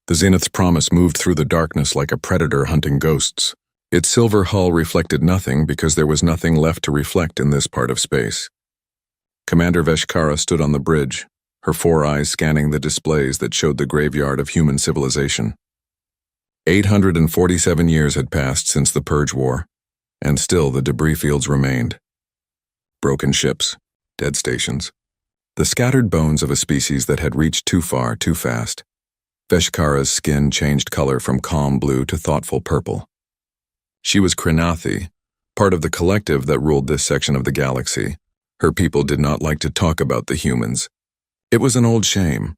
The Zenith's Promise moved through the darkness like a predator hunting ghosts. Its silver hull reflected nothing because there was nothing left to reflect in this part of space. Commander Veshkara stood on the bridge, her 4 eyes scanning the displays that showed the graveyard of human civilization. 847 years had passed since the Purge War, and still the debris fields remained. Broken ships, dead stations, the scattered bones of a species that had reached too far too fast. Veshkara's skin changed color from calm blue to thoughtful purple. She was Krinathi, part of the collective that ruled this section of the galaxy. Her people did not like to talk about the humans. It was an old shame,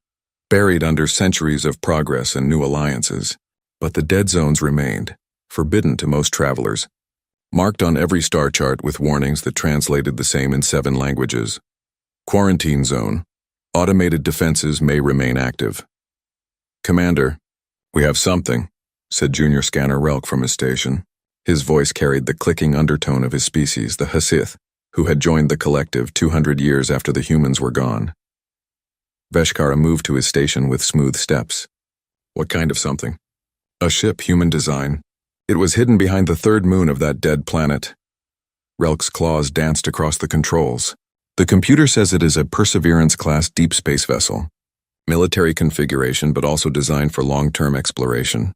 buried under centuries of progress and new alliances. But the dead zones remained, forbidden to most travelers, marked on every star chart with warnings that translated the same in 7 languages. Quarantine zone. Automated defenses may remain active. Commander, we have something, said Junior Scanner Relk from his station. His voice carried the clicking undertone of his species, the Hasith, who had joined the collective 200 years after the humans were gone. Veshkara moved to his station with smooth steps. What kind of something? A ship, human design. It was hidden behind the 3rd moon of that dead planet. Relk's claws danced across the controls. The computer says it is a Perseverance-class deep space vessel. Military configuration, but also designed for long-term exploration.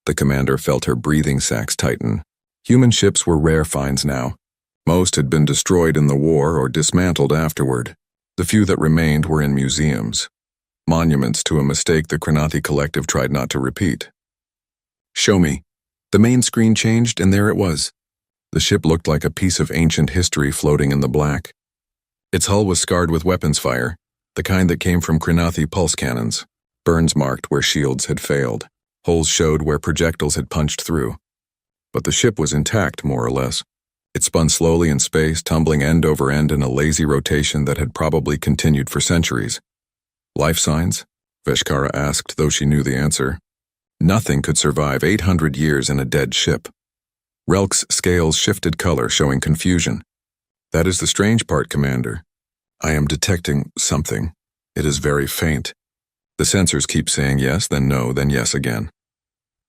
The commander felt her breathing sacs tighten. Human ships were rare finds now. Most had been destroyed in the war or dismantled afterward. The few that remained were in museums. Monuments to a mistake the Krinathi collective tried not to repeat. Show me. The main screen changed, and there it was. The ship looked like a piece of ancient history floating in the black. Its hull was scarred with weapons fire, the kind that came from Krinathi pulse cannons. Burns marked where shields had failed. Holes showed where projectiles had punched through. But the ship was intact, more or less. It spun slowly in space, tumbling end over end in a lazy rotation that had probably continued for centuries. Life signs? Veshkara asked, though she knew the answer. Nothing could survive 800 years in a dead ship. Relk's scales shifted color, showing confusion. That is the strange part, Commander. I am detecting something. It is very faint. The sensors keep saying yes, then no, then yes again.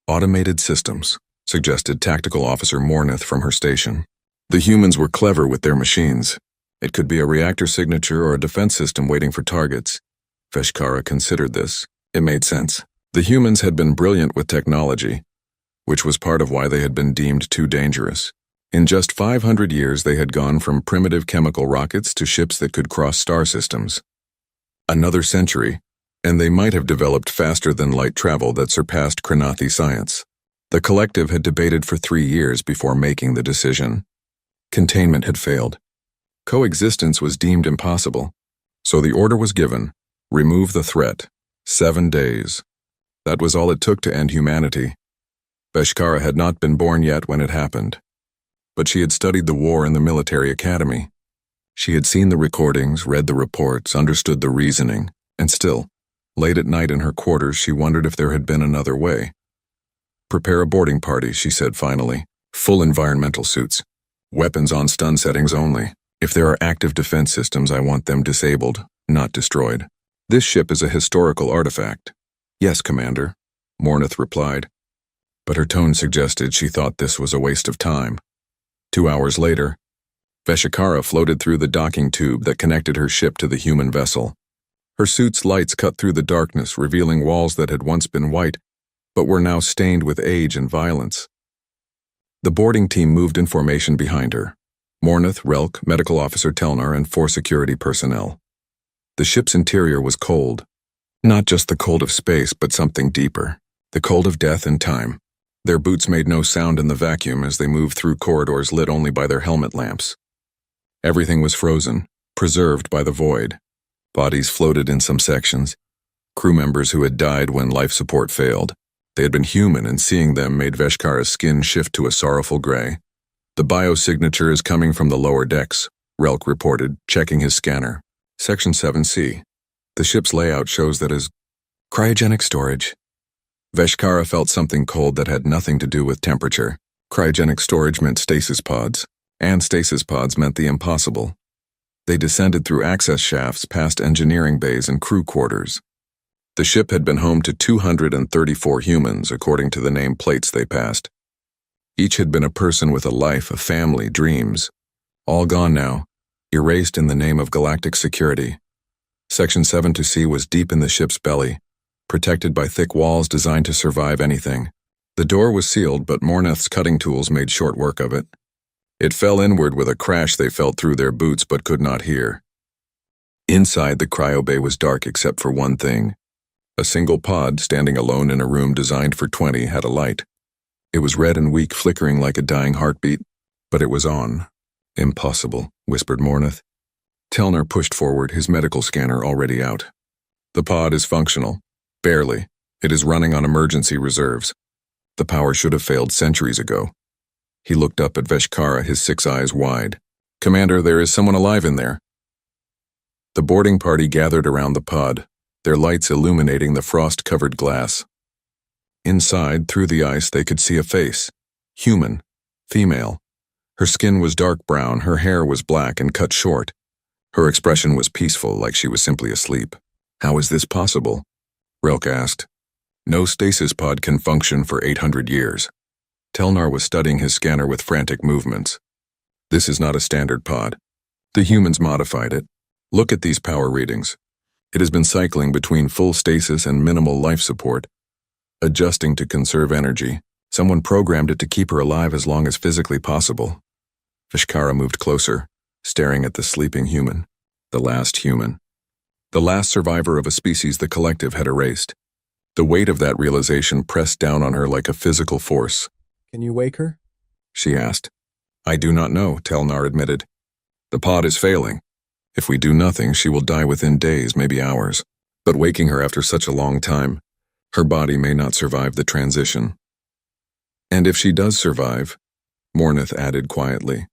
Automated systems, suggested Tactical Officer Mornith from her station. The humans were clever with their machines. It could be a reactor signature or a defense system waiting for targets. Veshkara considered this. It made sense. The humans had been brilliant with technology, which was part of why they had been deemed too dangerous. In just 500 years, they had gone from primitive chemical rockets to ships that could cross star systems. Another century, and they might have developed faster-than-light travel that surpassed Krinathi science. The collective had debated for 3 years before making the decision. Containment had failed. Coexistence was deemed impossible. So the order was given: remove the threat. 7 days. That was all it took to end humanity. Veshkara had not been born yet when it happened. But she had studied the war in the military academy. She had seen the recordings, read the reports, understood the reasoning, and still, late at night in her quarters, she wondered if there had been another way. Prepare a boarding party, she said finally. Full environmental suits. Weapons on stun settings only. If there are active defense systems, I want them disabled, not destroyed. This ship is a historical artifact. Yes, Commander, Mornith replied. But her tone suggested she thought this was a waste of time. 2 hours later, Veshkara floated through the docking tube that connected her ship to the human vessel. Her suit's lights cut through the darkness, revealing walls that had once been white, but were now stained with age and violence. The boarding team moved in formation behind her. Mornith, Relk, Medical Officer Telnar, and 4 security personnel. The ship's interior was cold. Not just the cold of space, but something deeper. The cold of death and time. Their boots made no sound in the vacuum as they moved through corridors lit only by their helmet lamps. Everything was frozen, preserved by the void. Bodies floated in some sections. Crew members who had died when life support failed. They had been human, and seeing them made Veshkara's skin shift to a sorrowful gray. The biosignature is coming from the lower decks, Relk reported, checking his scanner. Section 7C. The ship's layout shows that as cryogenic storage. Veshkara felt something cold that had nothing to do with temperature. Cryogenic storage meant stasis pods, and stasis pods meant the impossible. They descended through access shafts past engineering bays and crew quarters. The ship had been home to 234 humans, according to the name plates they passed. Each had been a person with a life, a family, dreams. All gone now, erased in the name of galactic security. Section 7-C was deep in the ship's belly, protected by thick walls designed to survive anything. The door was sealed, but Morneth's cutting tools made short work of it. It fell inward with a crash they felt through their boots but could not hear. Inside, the cryobay was dark except for one thing. A single pod, standing alone in a room designed for 20, had a light. It was red and weak, flickering like a dying heartbeat, but it was on. Impossible, whispered Morneth. Telnar pushed forward, his medical scanner already out. The pod is functional. Barely. It is running on emergency reserves. The power should have failed centuries ago. He looked up at Veshkara, his 6 eyes wide. Commander, there is someone alive in there. The boarding party gathered around the pod, their lights illuminating the frost-covered glass. Inside, through the ice, they could see a face. Human. Female. Her skin was dark brown, her hair was black and cut short. Her expression was peaceful, like she was simply asleep. How is this possible? Relk asked. No stasis pod can function for 800 years. Telnar was studying his scanner with frantic movements. This is not a standard pod. The humans modified it. Look at these power readings. It has been cycling between full stasis and minimal life support, adjusting to conserve energy. Someone programmed it to keep her alive as long as physically possible. Veshkara moved closer, staring at the sleeping human. The last human. The last survivor of a species the collective had erased. The weight of that realization pressed down on her like a physical force. Can you wake her? She asked. I do not know, Telnar admitted. The pod is failing. If we do nothing, she will die within days, maybe hours. But waking her after such a long time, her body may not survive the transition. And if she does survive, Morneth added quietly,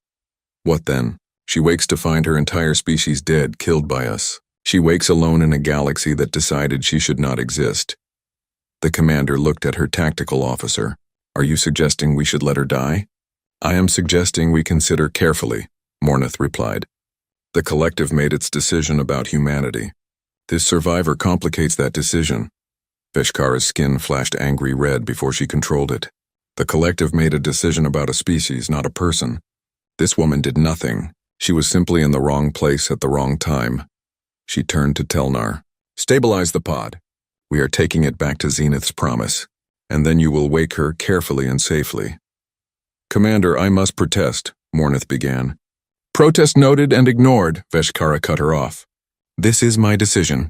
what then? She wakes to find her entire species dead, killed by us. She wakes alone in a galaxy that decided she should not exist. The commander looked at her tactical officer. Are you suggesting we should let her die? I am suggesting we consider carefully, Morneth replied. The collective made its decision about humanity. This survivor complicates that decision. Veshkara's skin flashed angry red before she controlled it. The collective made a decision about a species, not a person. This woman did nothing. She was simply in the wrong place at the wrong time. She turned to Telnar. Stabilize the pod. We are taking it back to Zenith's promise, and then you will wake her carefully and safely. Commander, I must protest, Morneth began. Protest noted and ignored, Veshkara cut her off. This is my decision.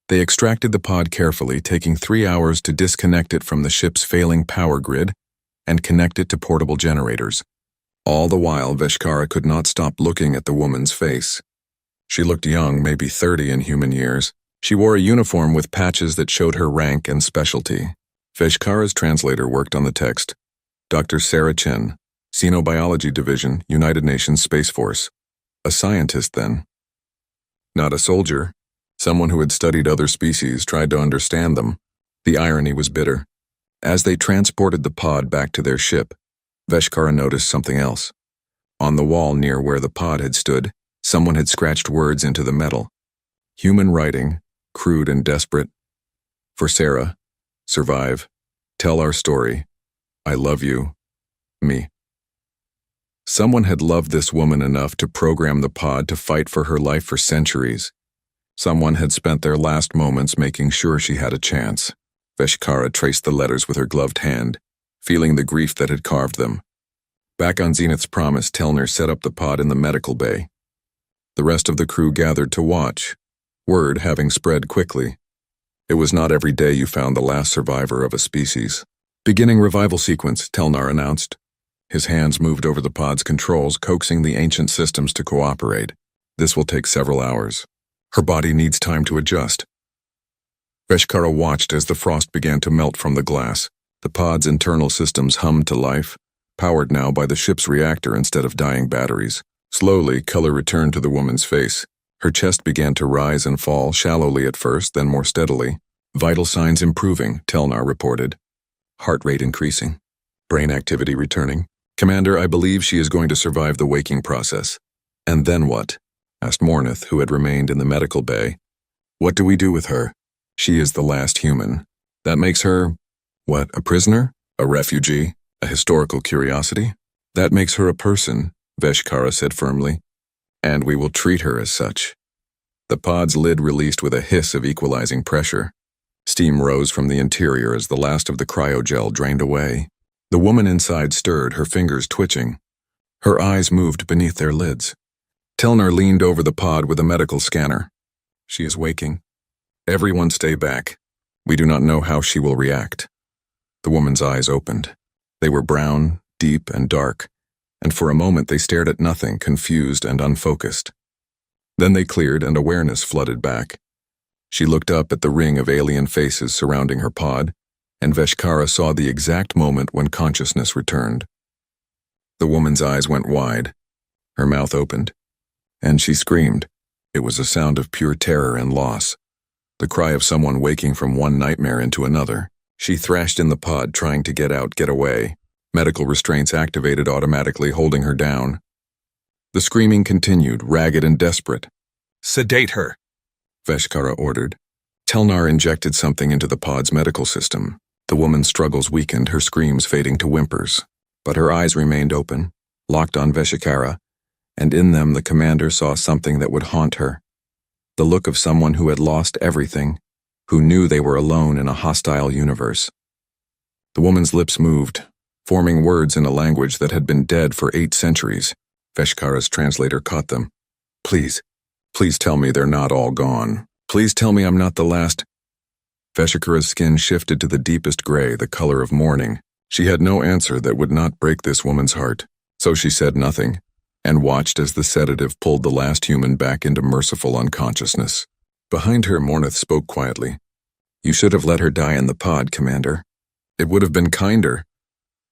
They extracted the pod carefully, taking 3 hours to disconnect it from the ship's failing power grid and connect it to portable generators. All the while, Veshkara could not stop looking at the woman's face. She looked young, maybe 30 in human years. She wore a uniform with patches that showed her rank and specialty. Veshkara's translator worked on the text. Dr. Sarah Chen, Xenobiology Division, United Nations Space Force. A scientist, then. Not a soldier. Someone who had studied other species, tried to understand them. The irony was bitter. As they transported the pod back to their ship, Veshkara noticed something else. On the wall near where the pod had stood, someone had scratched words into the metal. Human writing, crude and desperate. For Sarah, survive, tell our story. I love you. Me. Someone had loved this woman enough to program the pod to fight for her life for centuries. Someone had spent their last moments making sure she had a chance. Veshkara traced the letters with her gloved hand, feeling the grief that had carved them. Back on Zenith's promise, Telnar set up the pod in the medical bay. The rest of the crew gathered to watch, word having spread quickly. It was not every day you found the last survivor of a species. Beginning revival sequence, Telnar announced. His hands moved over the pod's controls, coaxing the ancient systems to cooperate. This will take several hours. Her body needs time to adjust. Veshkara watched as the frost began to melt from the glass. The pod's internal systems hummed to life, powered now by the ship's reactor instead of dying batteries. Slowly, color returned to the woman's face. Her chest began to rise and fall, shallowly at first, then more steadily. Vital signs improving, Telnar reported. Heart rate increasing. Brain activity returning. Commander, I believe she is going to survive the waking process. And then what? Asked Morneth, who had remained in the medical bay. What do we do with her? She is the last human. That makes her, what, a prisoner? A refugee? A historical curiosity? That makes her a person, Veshkara said firmly, and we will treat her as such. The pod's lid released with a hiss of equalizing pressure. Steam rose from the interior as the last of the cryogel drained away. The woman inside stirred, her fingers twitching. Her eyes moved beneath their lids. Telnar leaned over the pod with a medical scanner. She is waking. Everyone stay back. We do not know how she will react. The woman's eyes opened. They were brown, deep, and dark, and for a moment they stared at nothing, confused and unfocused. Then they cleared and awareness flooded back. She looked up at the ring of alien faces surrounding her pod, and Veshkara saw the exact moment when consciousness returned. The woman's eyes went wide. Her mouth opened, and she screamed. It was a sound of pure terror and loss, the cry of someone waking from one nightmare into another. She thrashed in the pod, trying to get out, get away. Medical restraints activated automatically, holding her down. The screaming continued, ragged and desperate. "Sedate her," Veshkara ordered. Telnar injected something into the pod's medical system. The woman's struggles weakened, her screams fading to whimpers. But her eyes remained open, locked on Veshkara, and in them the commander saw something that would haunt her. The look of someone who had lost everything, who knew they were alone in a hostile universe. The woman's lips moved, forming words in a language that had been dead for 8 centuries. Veshkara's translator caught them. Please tell me they're not all gone. Please tell me I'm not the last." Veshkara's skin shifted to the deepest gray, the color of mourning. She had no answer that would not break this woman's heart, so she said nothing, and watched as the sedative pulled the last human back into merciful unconsciousness. Behind her, Mornith spoke quietly. "You should have let her die in the pod, Commander. It would have been kinder."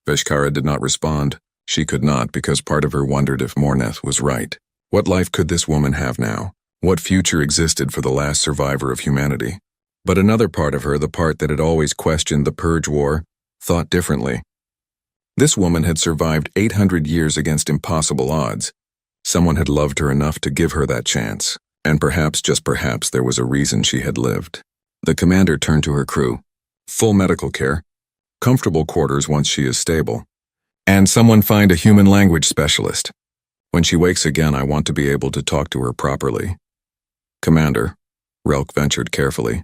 Veshkara did not respond. She could not, because part of her wondered if Mornith was right. What life could this woman have now? What future existed for the last survivor of humanity? But another part of her, the part that had always questioned the Purge War, thought differently. This woman had survived 800 years against impossible odds. Someone had loved her enough to give her that chance, and perhaps, just perhaps, there was a reason she had lived. The commander turned to her crew. Full medical care, comfortable quarters once she is stable, and someone find a human language specialist. When she wakes again, I want to be able to talk to her properly. Commander, Relk ventured carefully,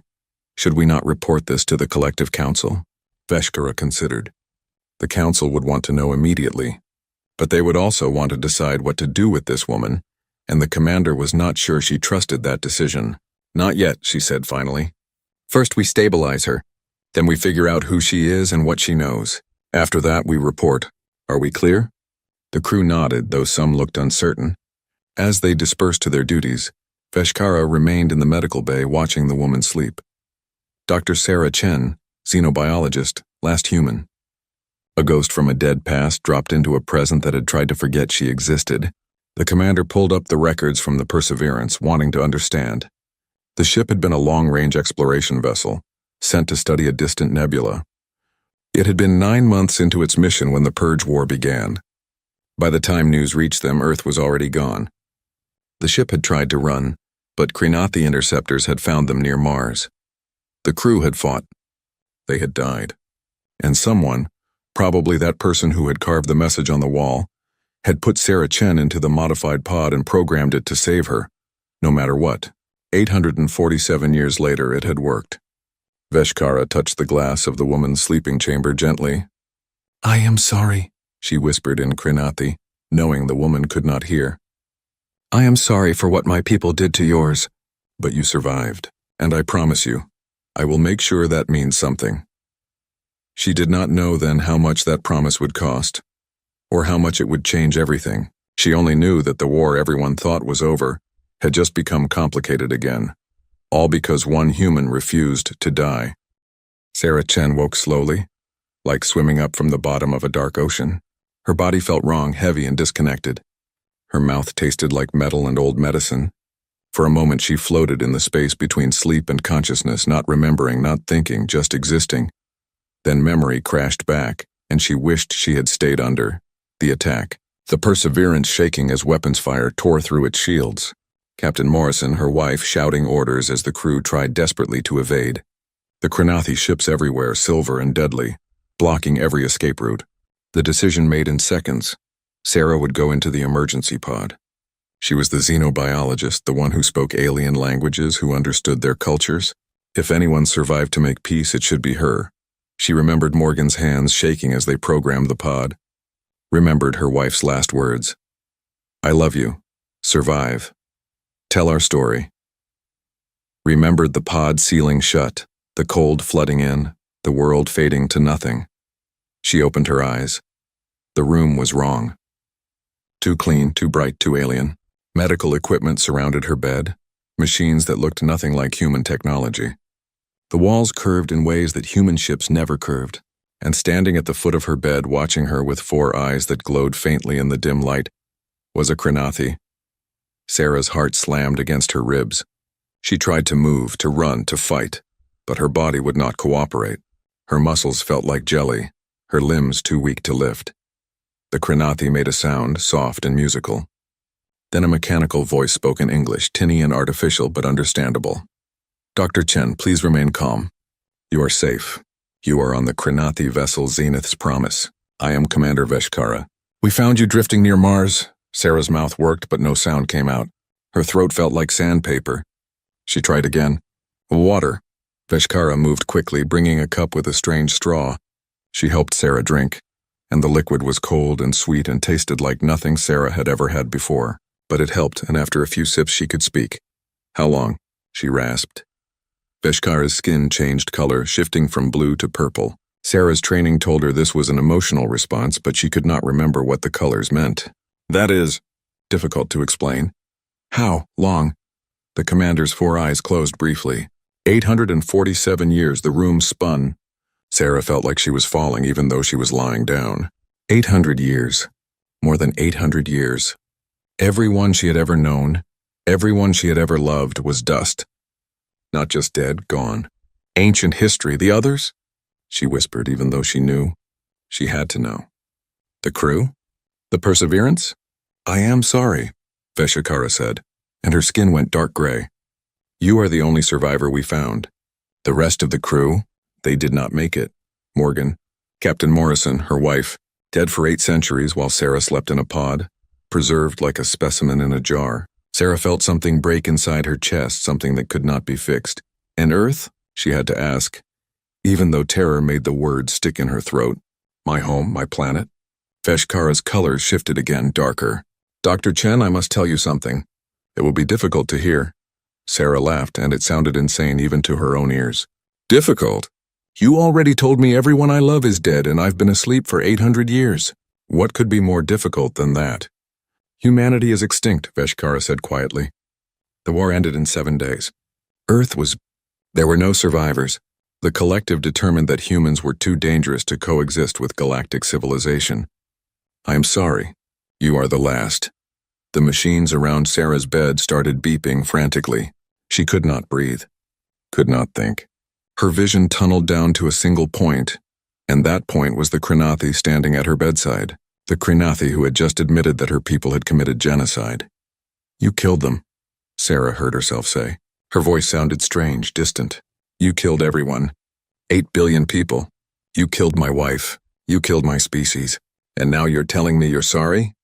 should we not report this to the Collective Council? Veshkara considered. The council would want to know immediately, but they would also want to decide what to do with this woman, and the commander was not sure she trusted that decision. Not yet, she said finally. First we stabilize her, then we figure out who she is and what she knows. After that we report. Are we clear? The crew nodded, though some looked uncertain. As they dispersed to their duties, Veshkara remained in the medical bay watching the woman sleep. Dr. Sarah Chen, xenobiologist, last human. A ghost from a dead past dropped into a present that had tried to forget she existed. The commander pulled up the records from the Perseverance, wanting to understand. The ship had been a long-range exploration vessel, sent to study a distant nebula. It had been 9 months into its mission when the Purge War began. By the time news reached them, Earth was already gone. The ship had tried to run, but Krenathi interceptors had found them near Mars. The crew had fought. They had died. And someone, probably that person who had carved the message on the wall, had put Sarah Chen into the modified pod and programmed it to save her, no matter what. 847 years later, it had worked. Veshkara touched the glass of the woman's sleeping chamber gently. "I am sorry," she whispered in Krenathi, knowing the woman could not hear. "I am sorry for what my people did to yours. But you survived, and I promise you, I will make sure that means something." She did not know then how much that promise would cost, or how much it would change everything. She only knew that the war everyone thought was over had just become complicated again, all because one human refused to die. Sarah Chen woke slowly, like swimming up from the bottom of a dark ocean. Her body felt wrong, heavy and disconnected. Her mouth tasted like metal and old medicine. For a moment she floated in the space between sleep and consciousness, not remembering, not thinking, just existing. Then memory crashed back, and she wished she had stayed under the attack. The Perseverance shaking as weapons fire tore through its shields. Captain Morrison, her wife, shouting orders as the crew tried desperately to evade. The Krenathi ships everywhere, silver and deadly, blocking every escape route. The decision made in seconds. Sarah would go into the emergency pod. She was the xenobiologist, the one who spoke alien languages, who understood their cultures. If anyone survived to make peace, it should be her. She remembered Morgan's hands shaking as they programmed the pod. Remembered her wife's last words. I love you. Survive. Tell our story. Remembered the pod sealing shut, the cold flooding in, the world fading to nothing. She opened her eyes. The room was wrong. Too clean, too bright, too alien. Medical equipment surrounded her bed, machines that looked nothing like human technology. The walls curved in ways that human ships never curved, and standing at the foot of her bed, watching her with 4 eyes that glowed faintly in the dim light, was a Krenathi. Sarah's heart slammed against her ribs. She tried to move, to run, to fight, but her body would not cooperate. Her muscles felt like jelly, her limbs too weak to lift. The Krenathi made a sound, soft and musical. Then a mechanical voice spoke in English, tinny and artificial but understandable. Dr. Chen, please remain calm. You are safe. You are on the Krenathi vessel Zenith's Promise. I am Commander Veshkara. We found you drifting near Mars. Sarah's mouth worked, but no sound came out. Her throat felt like sandpaper. She tried again. Water. Veshkara moved quickly, bringing a cup with a strange straw. She helped Sarah drink, and the liquid was cold and sweet and tasted like nothing Sarah had ever had before. But it helped, and after a few sips she could speak. How long? She rasped. Veshkara's skin changed color, shifting from blue to purple. Sarah's training told her this was an emotional response, but she could not remember what the colors meant. That is difficult to explain. How long? The commander's 4 eyes closed briefly. 847 years, the room spun. Sarah felt like she was falling even though she was lying down. 800 years. More than 800 years. Everyone she had ever known, everyone she had ever loved was dust. Not just dead, gone. Ancient history, the others? She whispered, even though she knew. She had to know. The crew? The Perseverance? I am sorry, Veshkara said, and her skin went dark gray. You are the only survivor we found. The rest of the crew, they did not make it. Morgan, Captain Morrison, her wife, dead for 8 centuries while Sarah slept in a pod, preserved like a specimen in a jar. Sarah felt something break inside her chest, something that could not be fixed. And Earth? She had to ask, even though terror made the words stick in her throat. My home, my planet? Veshkara's color shifted again, darker. Dr. Chen, I must tell you something. It will be difficult to hear. Sarah laughed, and it sounded insane even to her own ears. Difficult? You already told me everyone I love is dead, and I've been asleep for 800 years. What could be more difficult than that? Humanity is extinct, Veshkara said quietly. The war ended in 7 days. Earth was... There were no survivors. The collective determined that humans were too dangerous to coexist with galactic civilization. I am sorry. You are the last. The machines around Sarah's bed started beeping frantically. She could not breathe. Could not think. Her vision tunneled down to a single point, and that point was the Krenathi standing at her bedside. The Krenathi who had just admitted that her people had committed genocide. You killed them, Sarah heard herself say. Her voice sounded strange, distant. You killed everyone. 8 billion people. You killed my wife. You killed my species. And now you're telling me you're sorry?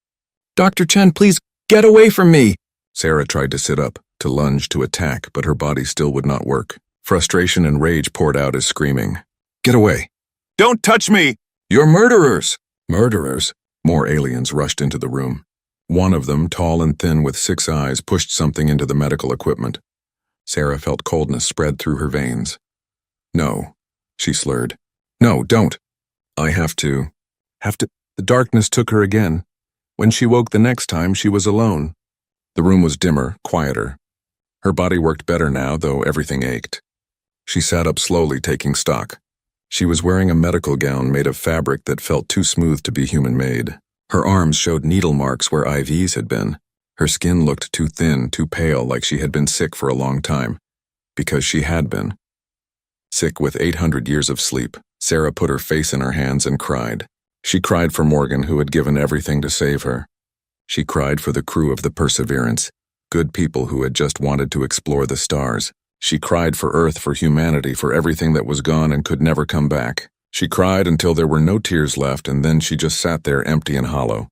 Dr. Chen, please, get away from me! Sarah tried to sit up, to lunge, to attack, but her body still would not work. Frustration and rage poured out as screaming. Get away! Don't touch me! You're murderers! Murderers? More aliens rushed into the room. One of them, tall and thin with 6 eyes, pushed something into the medical equipment. Sarah felt coldness spread through her veins. No, she slurred. No, don't. I have to. The darkness took her again. When she woke the next time, she was alone. The room was dimmer, quieter. Her body worked better now, though everything ached. She sat up slowly, taking stock. She was wearing a medical gown made of fabric that felt too smooth to be human-made. Her arms showed needle marks where IVs had been. Her skin looked too thin, too pale, like she had been sick for a long time. Because she had been. Sick with 800 years of sleep, Sarah put her face in her hands and cried. She cried for Morgan, who had given everything to save her. She cried for the crew of the Perseverance, good people who had just wanted to explore the stars. She cried for Earth, for humanity, for everything that was gone and could never come back. She cried until there were no tears left, and then she just sat there empty and hollow.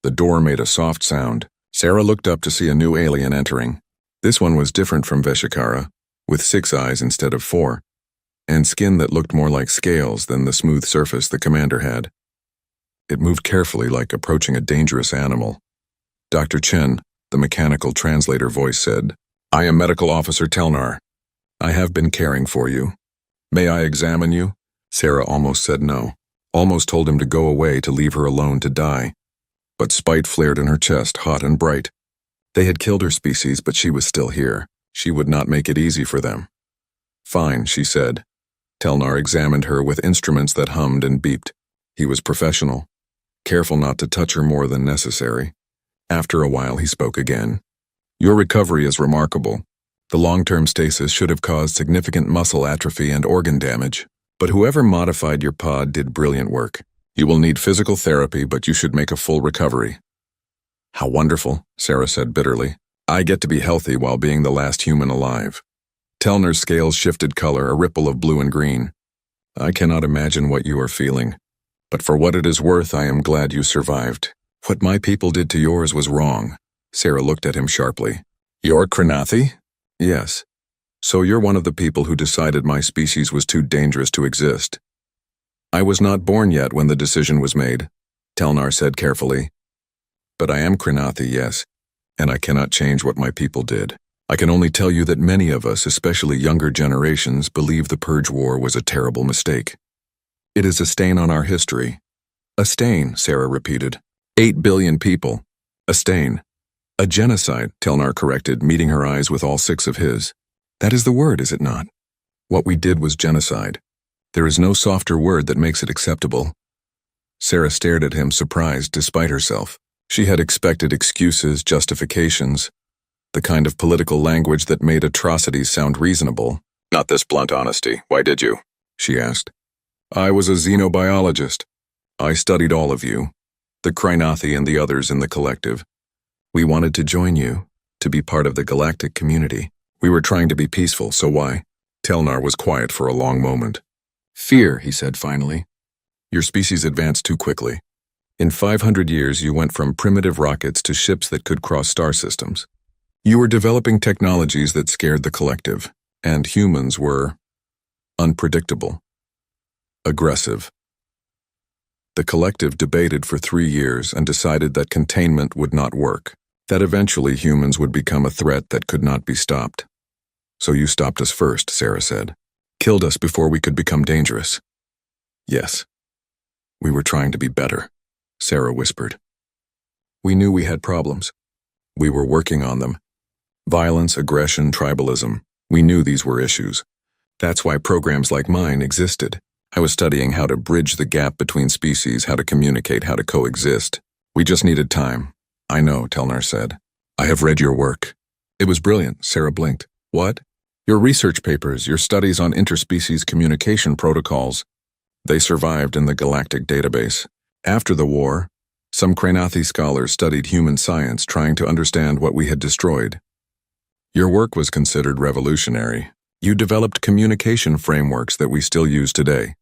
The door made a soft sound. Sarah looked up to see a new alien entering. This one was different from Veshikara, with 6 eyes instead of 4, and skin that looked more like scales than the smooth surface the commander had. It moved carefully, like approaching a dangerous animal. Dr. Chen, the mechanical translator voice said, "I am Medical Officer Telnar. I have been caring for you. May I examine you?" Sarah almost said no, almost told him to go away, to leave her alone to die. But spite flared in her chest, hot and bright. They had killed her species, but she was still here. She would not make it easy for them. "Fine," she said. Telnar examined her with instruments that hummed and beeped. He was professional, careful not to touch her more than necessary. After a while, he spoke again. "Your recovery is remarkable. The long-term stasis should have caused significant muscle atrophy and organ damage, but whoever modified your pod did brilliant work. You will need physical therapy, but you should make a full recovery." "How wonderful," Sarah said bitterly. "I get to be healthy while being the last human alive." Telner's scales shifted color, a ripple of blue and green. "I cannot imagine what you are feeling, but for what it is worth, I am glad you survived. What my people did to yours was wrong." Sarah looked at him sharply. "You're Kranathi?" "Yes. So you're one of the people who decided my species was too dangerous to exist." "I was not born yet when the decision was made," Telnar said carefully. "But I am Kranathi, yes, and I cannot change what my people did. I can only tell you that many of us, especially younger generations, believe the Purge War was a terrible mistake. It is a stain on our history." "A stain," Sarah repeated. 8 billion people. A stain. A genocide," Telnar corrected, meeting her eyes with all 6 of his. "That is the word, is it not? What we did was genocide. There is no softer word that makes it acceptable." Sarah stared at him, surprised despite herself. She had expected excuses, justifications, the kind of political language that made atrocities sound reasonable. "Not this blunt honesty. Why did you?" she asked. "I was a xenobiologist. I studied all of you, the Kranathi and the others in the collective. We wanted to join you, to be part of the galactic community. We were trying to be peaceful, so why?" Telnar was quiet for a long moment. "Fear," he said finally. "Your species advanced too quickly. In 500 years, you went from primitive rockets to ships that could cross star systems. You were developing technologies that scared the collective, and humans were unpredictable, aggressive. The collective debated for 3 years and decided that containment would not work, that eventually humans would become a threat that could not be stopped. So you stopped us first," Sarah said. "Killed us before we could become dangerous." "Yes. We were trying to be better," Sarah whispered. "We knew we had problems. We were working on them. Violence, aggression, tribalism. We knew these were issues. That's why programs like mine existed. I was studying how to bridge the gap between species, how to communicate, how to coexist. We just needed time." "I know," Telnar said. "I have read your work." "It was brilliant," Sarah blinked. "What?" "Your research papers, your studies on interspecies communication protocols. They survived in the galactic database. After the war, some Kranathi scholars studied human science, trying to understand what we had destroyed. Your work was considered revolutionary. You developed communication frameworks that we still use today."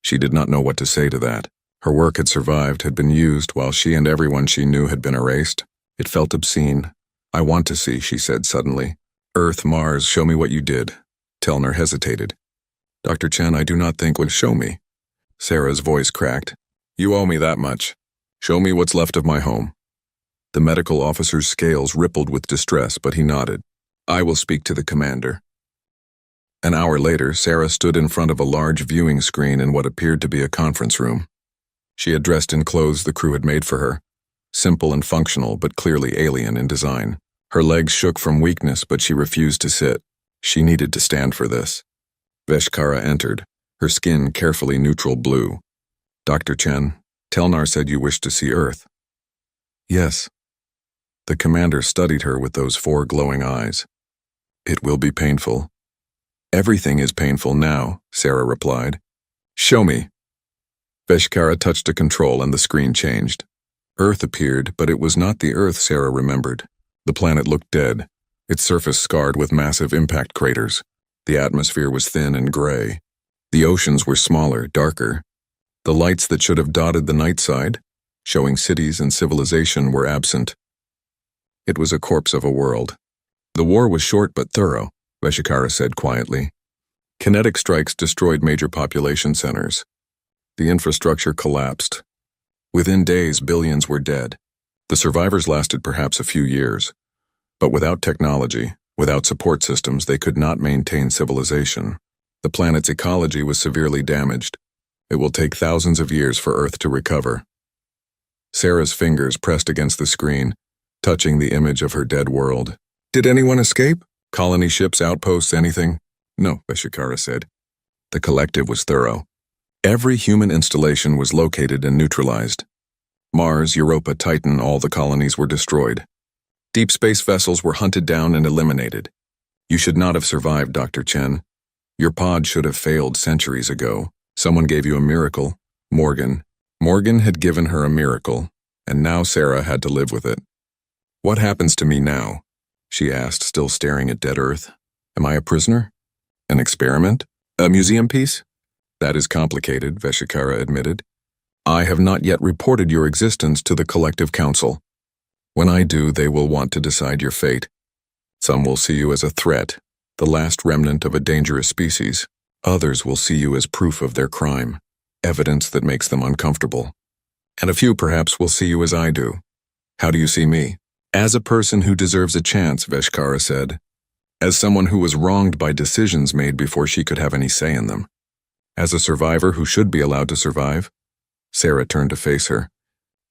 She did not know what to say to that. Her work had survived, had been used, while she and everyone she knew had been erased. It felt obscene. "I want to see," she said suddenly. "Earth, Mars, show me what you did." Telnar hesitated. "Dr. Chen, I do not think would show me." Sarah's voice cracked. "You owe me that much. Show me what's left of my home." The medical officer's scales rippled with distress, but he nodded. "I will speak to the commander." An hour later, Sarah stood in front of a large viewing screen in what appeared to be a conference room. She had dressed in clothes the crew had made for her, simple and functional, but clearly alien in design. Her legs shook from weakness, but she refused to sit. She needed to stand for this. Veshkara entered, her skin carefully neutral blue. "Dr. Chen, Telnar said you wished to see Earth." "Yes." The commander studied her with those 4 glowing eyes. "It will be painful." "Everything is painful now," Sarah replied. "Show me." Veshkara touched a control and the screen changed. Earth appeared, but it was not the Earth Sarah remembered. The planet looked dead, its surface scarred with massive impact craters. The atmosphere was thin and gray. The oceans were smaller, darker. The lights that should have dotted the night side, showing cities and civilization, were absent. It was a corpse of a world. The war was short but thorough, Veshikara said quietly. Kinetic strikes destroyed major population centers. The infrastructure collapsed. Within days, billions were dead. The survivors lasted perhaps a few years. But without technology, without support systems, they could not maintain civilization. The planet's ecology was severely damaged. It will take thousands of years for Earth to recover. Sarah's fingers pressed against the screen, touching the image of her dead world. Did anyone escape? Colony ships, outposts, anything? No, Veshikara said. The collective was thorough. Every human installation was located and neutralized. Mars, Europa, Titan, all the colonies were destroyed. Deep space vessels were hunted down and eliminated. You should not have survived, Dr. Chen. Your pod should have failed centuries ago. Someone gave you a miracle. Morgan. Morgan had given her a miracle, and now Sarah had to live with it. What happens to me now? She asked, still staring at dead Earth. Am I a prisoner? An experiment? A museum piece? That is complicated, Veshikara admitted. I have not yet reported your existence to the Collective Council. When I do, they will want to decide your fate. Some will see you as a threat, the last remnant of a dangerous species. Others will see you as proof of their crime, evidence that makes them uncomfortable. And a few perhaps will see you as I do. How do you see me? As a person who deserves a chance, Veshikara said. As someone who was wronged by decisions made before she could have any say in them. As a survivor who should be allowed to survive. Sarah turned to face her.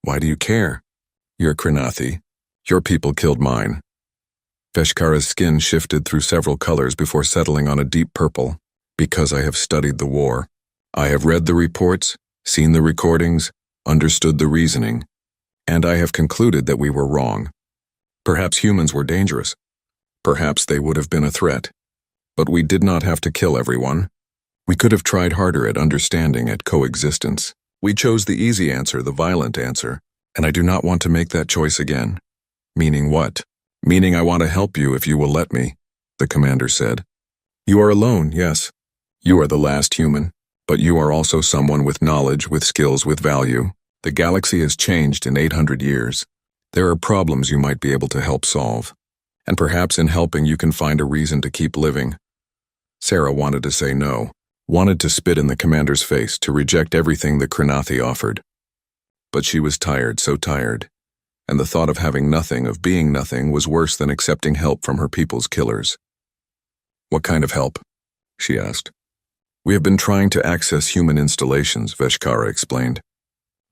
Why do you care? You're Krinathi. Your people killed mine. Veshikara's skin shifted through several colors before settling on a deep purple. Because I have studied the war. I have read the reports, seen the recordings, understood the reasoning, and I have concluded that we were wrong. Perhaps humans were dangerous. Perhaps they would have been a threat. But we did not have to kill everyone. We could have tried harder at understanding, at coexistence. We chose the easy answer, the violent answer, and I do not want to make that choice again. Meaning what? Meaning I want to help you if you will let me, the commander said. You are alone, yes. You are the last human, but you are also someone with knowledge, with skills, with value. The galaxy has changed in 800 years. There are problems you might be able to help solve. And perhaps in helping you can find a reason to keep living. Sarah wanted to say no, wanted to spit in the commander's face, to reject everything the Krinathi offered. But she was tired, so tired. And the thought of having nothing, of being nothing, was worse than accepting help from her people's killers. What kind of help? She asked. We have been trying to access human installations, Veshikara explained.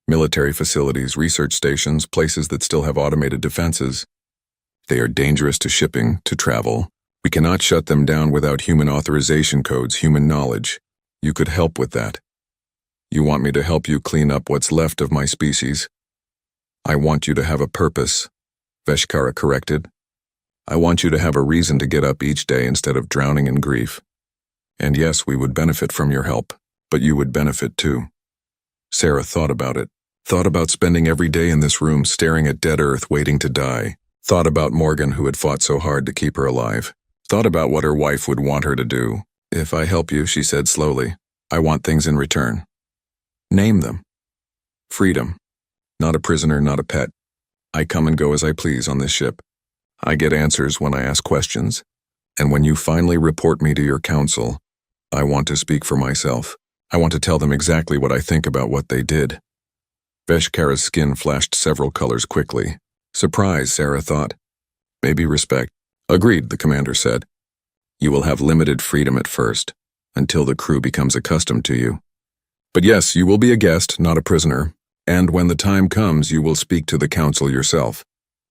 Military facilities, research stations, places that still have automated defenses. They are dangerous to shipping, to travel. We cannot shut them down without human authorization codes, human knowledge. You could help with that. You want me to help you clean up what's left of my species? I want you to have a purpose, Veshikara corrected. I want you to have a reason to get up each day instead of drowning in grief. And yes, we would benefit from your help, but you would benefit too. Sarah thought about it, thought about spending every day in this room staring at dead Earth waiting to die, thought about Morgan who had fought so hard to keep her alive, thought about what her wife would want her to do. If I help you, she said slowly, I want things in return. Name them. Freedom. Not a prisoner, not a pet. I come and go as I please on this ship. I get answers when I ask questions. And when you finally report me to your council, I want to speak for myself. I want to tell them exactly what I think about what they did. Veshikara's skin flashed several colors quickly. Surprise, Sarah thought. Maybe respect. Agreed, the commander said. You will have limited freedom at first, until the crew becomes accustomed to you. But yes, you will be a guest, not a prisoner. And when the time comes, you will speak to the council yourself.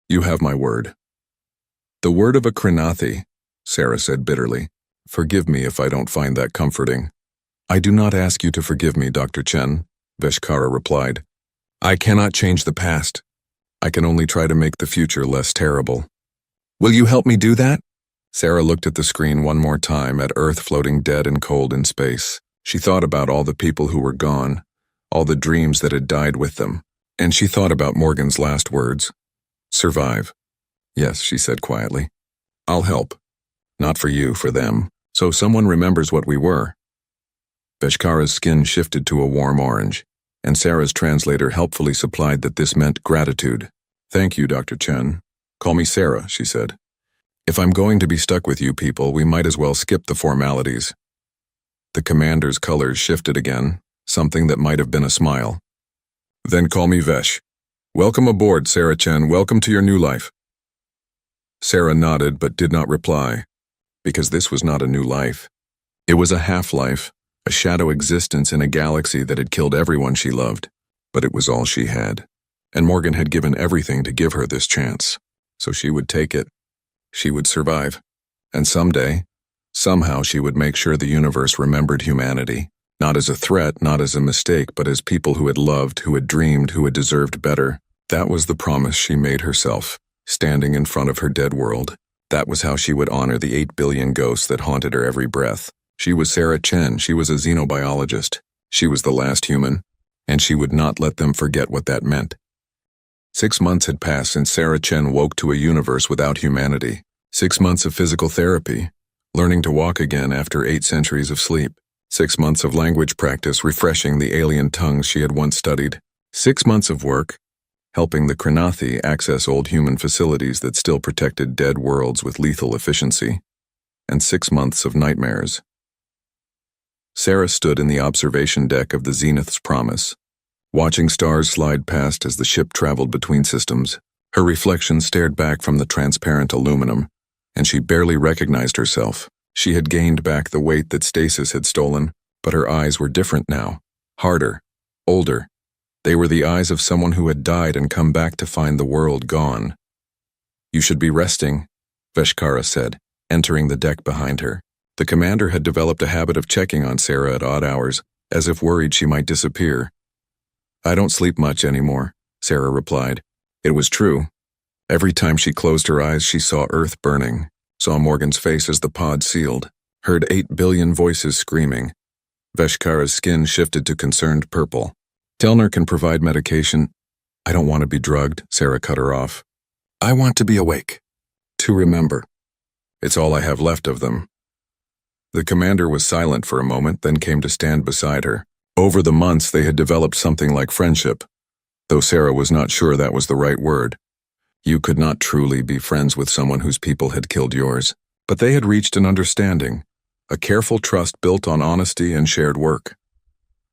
You have my word. The word of a Krinathi, Sarah said bitterly. Forgive me if I don't find that comforting. I do not ask you to forgive me, Dr. Chen, Veshikara replied. I cannot change the past. I can only try to make the future less terrible. Will you help me do that? Sarah looked at the screen one more time, at Earth floating dead and cold in space. She thought about all the people who were gone, all the dreams that had died with them, and she thought about Morgan's last words. Survive. Yes, she said quietly. I'll help. Not for you, for them. So someone remembers what we were. Veshkara's skin shifted to a warm orange, and Sarah's translator helpfully supplied that this meant gratitude. Thank you, Dr. Chen. Call me Sarah, she said. If I'm going to be stuck with you people, we might as well skip the formalities. The commander's colors shifted again, something that might have been a smile. Then call me Vesh. Welcome aboard, Sarah Chen. Welcome to your new life. Sarah nodded but did not reply, because this was not a new life. It was a half-life, a shadow existence in a galaxy that had killed everyone she loved, but it was all she had. And Morgan had given everything to give her this chance, so she would take it. She would survive, and someday, somehow she would make sure the universe remembered humanity, not as a threat, not as a mistake, but as people who had loved, who had dreamed, who had deserved better. That was the promise she made herself, standing in front of her dead world. That was how she would honor the 8 billion ghosts that haunted her every breath. She was Sarah Chen, she was a xenobiologist. She was the last human, and she would not let them forget what that meant. 6 months had passed since Sarah Chen woke to a universe without humanity. 6 months of physical therapy, learning to walk again after 8 centuries of sleep. 6 months of language practice refreshing the alien tongues she had once studied. 6 months of work, helping the Kranathi access old human facilities that still protected dead worlds with lethal efficiency. And 6 months of nightmares. Sarah stood in the observation deck of the Zenith's Promise, watching stars slide past as the ship traveled between systems. Her reflection stared back from the transparent aluminum, and she barely recognized herself. She had gained back the weight that stasis had stolen, but her eyes were different now, harder, older. They were the eyes of someone who had died and come back to find the world gone. You should be resting, Veshkara said, entering the deck behind her. The commander had developed a habit of checking on Sarah at odd hours, as if worried she might disappear. I don't sleep much anymore, Sarah replied. It was true. Every time she closed her eyes, she saw Earth burning, saw Morgan's face as the pod sealed, heard 8 billion voices screaming. Veshkara's skin shifted to concerned purple. Telner can provide medication. I don't want to be drugged, Sarah cut her off. I want to be awake. To remember. It's all I have left of them. The commander was silent for a moment, then came to stand beside her. Over the months, they had developed something like friendship, though Sarah was not sure that was the right word. You could not truly be friends with someone whose people had killed yours, but they had reached an understanding, a careful trust built on honesty and shared work.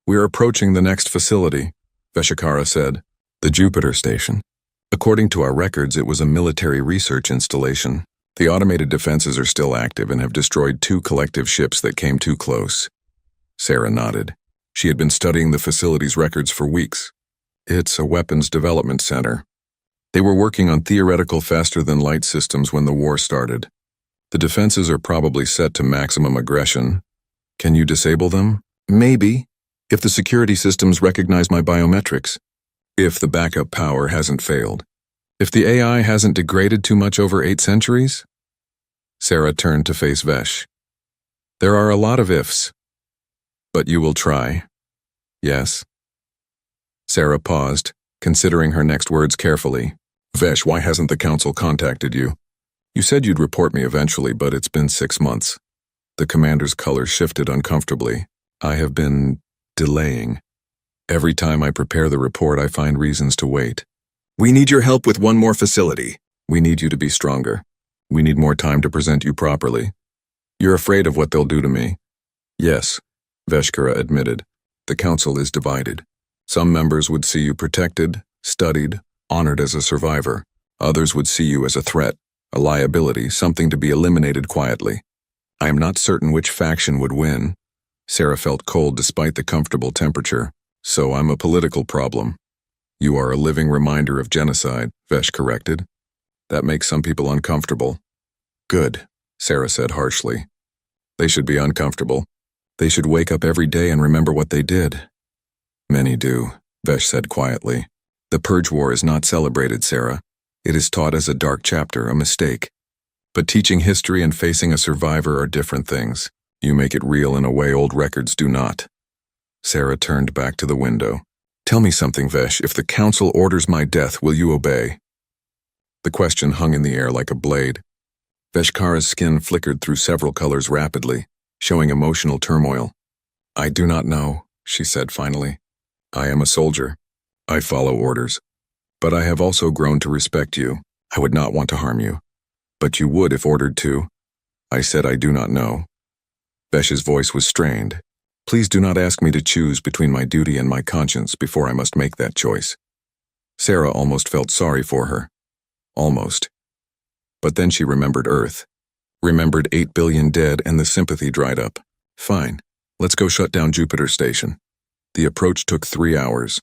We are approaching the next facility, Veshkara said, the Jupiter station. According to our records, it was a military research installation. The automated defenses are still active and have destroyed 2 collective ships that came too close. Sarah nodded. She had been studying the facility's records for weeks. It's a weapons development center. They were working on theoretical faster-than-light systems when the war started. The defenses are probably set to maximum aggression. Can you disable them? Maybe, if the security systems recognize my biometrics. If the backup power hasn't failed. If the AI hasn't degraded too much over 8 centuries? Sarah turned to face Vesh. There are a lot of ifs. But you will try. Yes. Sarah paused, considering her next words carefully. Vesh, why hasn't the council contacted you? You said you'd report me eventually, but it's been 6 months. The commander's color shifted uncomfortably. I have been delaying. Every time I prepare the report, I find reasons to wait. We need your help with one more facility. We need you to be stronger. We need more time to present you properly. You're afraid of what they'll do to me. Yes, Veshkara admitted. The council is divided. Some members would see you protected, studied, honored as a survivor. Others would see you as a threat, a liability, something to be eliminated quietly. I am not certain which faction would win. Sarah felt cold despite the comfortable temperature. So I'm a political problem. You are a living reminder of genocide, Vesh corrected. That makes some people uncomfortable. Good, Sarah said harshly. They should be uncomfortable. They should wake up every day and remember what they did. Many do, Vesh said quietly. The Purge War is not celebrated, Sarah. It is taught as a dark chapter, a mistake. But teaching history and facing a survivor are different things. You make it real in a way old records do not. Sarah turned back to the window. Tell me something, Vesh. If the council orders my death, will you obey? The question hung in the air like a blade. Veshkara's skin flickered through several colors rapidly, showing emotional turmoil. "I do not know," she said finally. "I am a soldier. I follow orders. But I have also grown to respect you. I would not want to harm you. But you would if ordered to." I said I do not know. Vesh's voice was strained. "Please do not ask me to choose between my duty and my conscience before I must make that choice." Sarah almost felt sorry for her. Almost. But then she remembered Earth. Remembered 8 billion dead, and the sympathy dried up. "Fine. Let's go shut down Jupiter Station." The approach took 3 hours.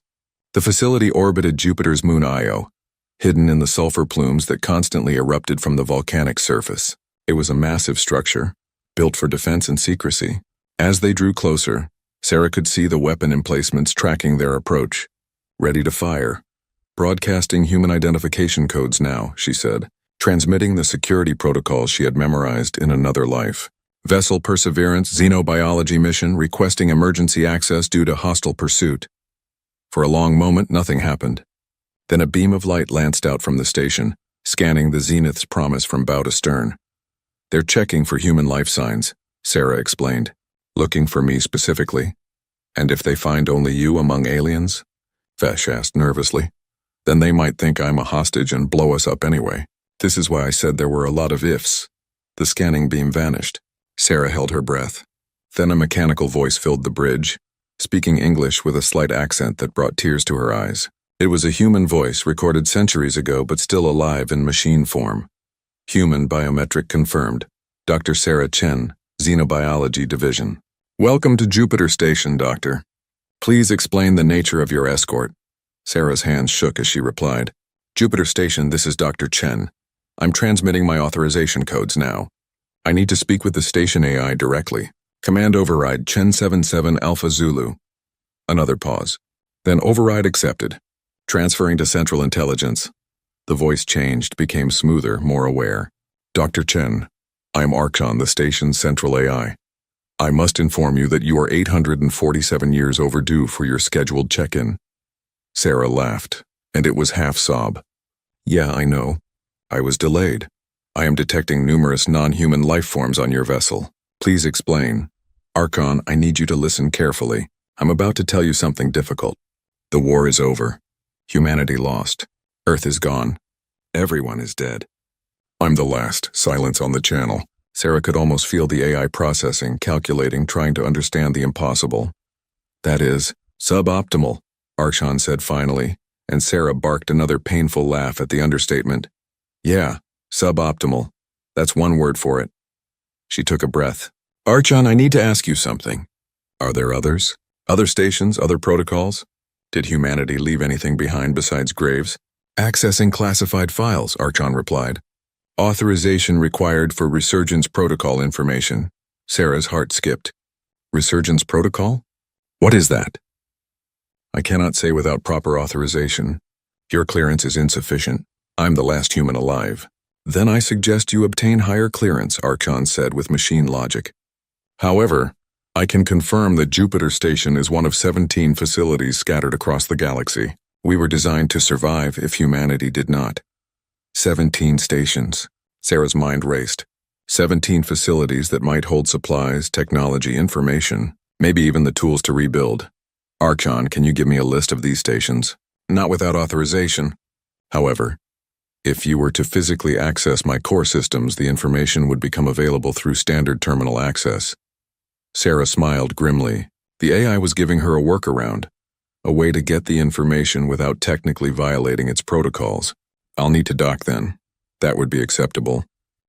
The facility orbited Jupiter's moon Io, hidden in the sulfur plumes that constantly erupted from the volcanic surface. It was a massive structure, built for defense and secrecy. As they drew closer, Sarah could see the weapon emplacements tracking their approach. Ready to fire. "Broadcasting human identification codes now," she said, transmitting the security protocols she had memorized in another life. "Vessel Perseverance xenobiology mission requesting emergency access due to hostile pursuit." For a long moment, nothing happened. Then a beam of light lanced out from the station, scanning the zenith's promise from bow to stern. "They're checking for human life signs," Sarah explained. "Looking for me specifically." "And if they find only you among aliens?" Vesh asked nervously. "Then they might think I'm a hostage and blow us up anyway." This is why I said there were a lot of ifs. The scanning beam vanished. Sarah held her breath. Then a mechanical voice filled the bridge, speaking English with a slight accent that brought tears to her eyes. It was a human voice recorded centuries ago but still alive in machine form. Human biometric confirmed. Dr. Sarah Chen, Xenobiology Division. "Welcome to Jupiter Station, Doctor. Please explain the nature of your escort." Sarah's hands shook as she replied. "Jupiter Station, this is Dr. Chen. I'm transmitting my authorization codes now. I need to speak with the station AI directly. Command override Chen 77 Alpha Zulu." Another pause. Then override accepted. Transferring to Central Intelligence. The voice changed, became smoother, more aware. "Dr. Chen, I am Archon, the station's central AI. I must inform you that you are 847 years overdue for your scheduled check-in." Sarah laughed, and it was half-sob. "Yeah, I know. I was delayed. I am detecting numerous non-human life forms on your vessel. Please explain." "Archon, I need you to listen carefully. I'm about to tell you something difficult. The war is over. Humanity lost. Earth is gone. Everyone is dead." "I'm the last." Silence on the channel. Sarah could almost feel the AI processing, calculating, trying to understand the impossible. "That is, suboptimal," Archon said finally, and Sarah barked another painful laugh at the understatement. "Yeah, suboptimal. That's one word for it." She took a breath. "Archon, I need to ask you something. Are there others? Other stations, other protocols? Did humanity leave anything behind besides graves?" "Accessing classified files," Archon replied. "Authorization required for Resurgence protocol information." Sarah's heart skipped. "Resurgence protocol? What is that?" "I cannot say without proper authorization. Your clearance is insufficient. I'm the last human alive." "Then I suggest you obtain higher clearance," Archon said with machine logic. "However, I can confirm that Jupiter Station is one of 17 facilities scattered across the galaxy. We were designed to survive if humanity did not." 17 stations. Sarah's mind raced. 17 facilities that might hold supplies, technology, information, maybe even the tools to rebuild. "Archon, can you give me a list of these stations?" "Not without authorization. However, if you were to physically access my core systems, the information would become available through standard terminal access." Sarah smiled grimly. The AI was giving her a workaround, a way to get the information without technically violating its protocols. "I'll need to dock then. That would be acceptable.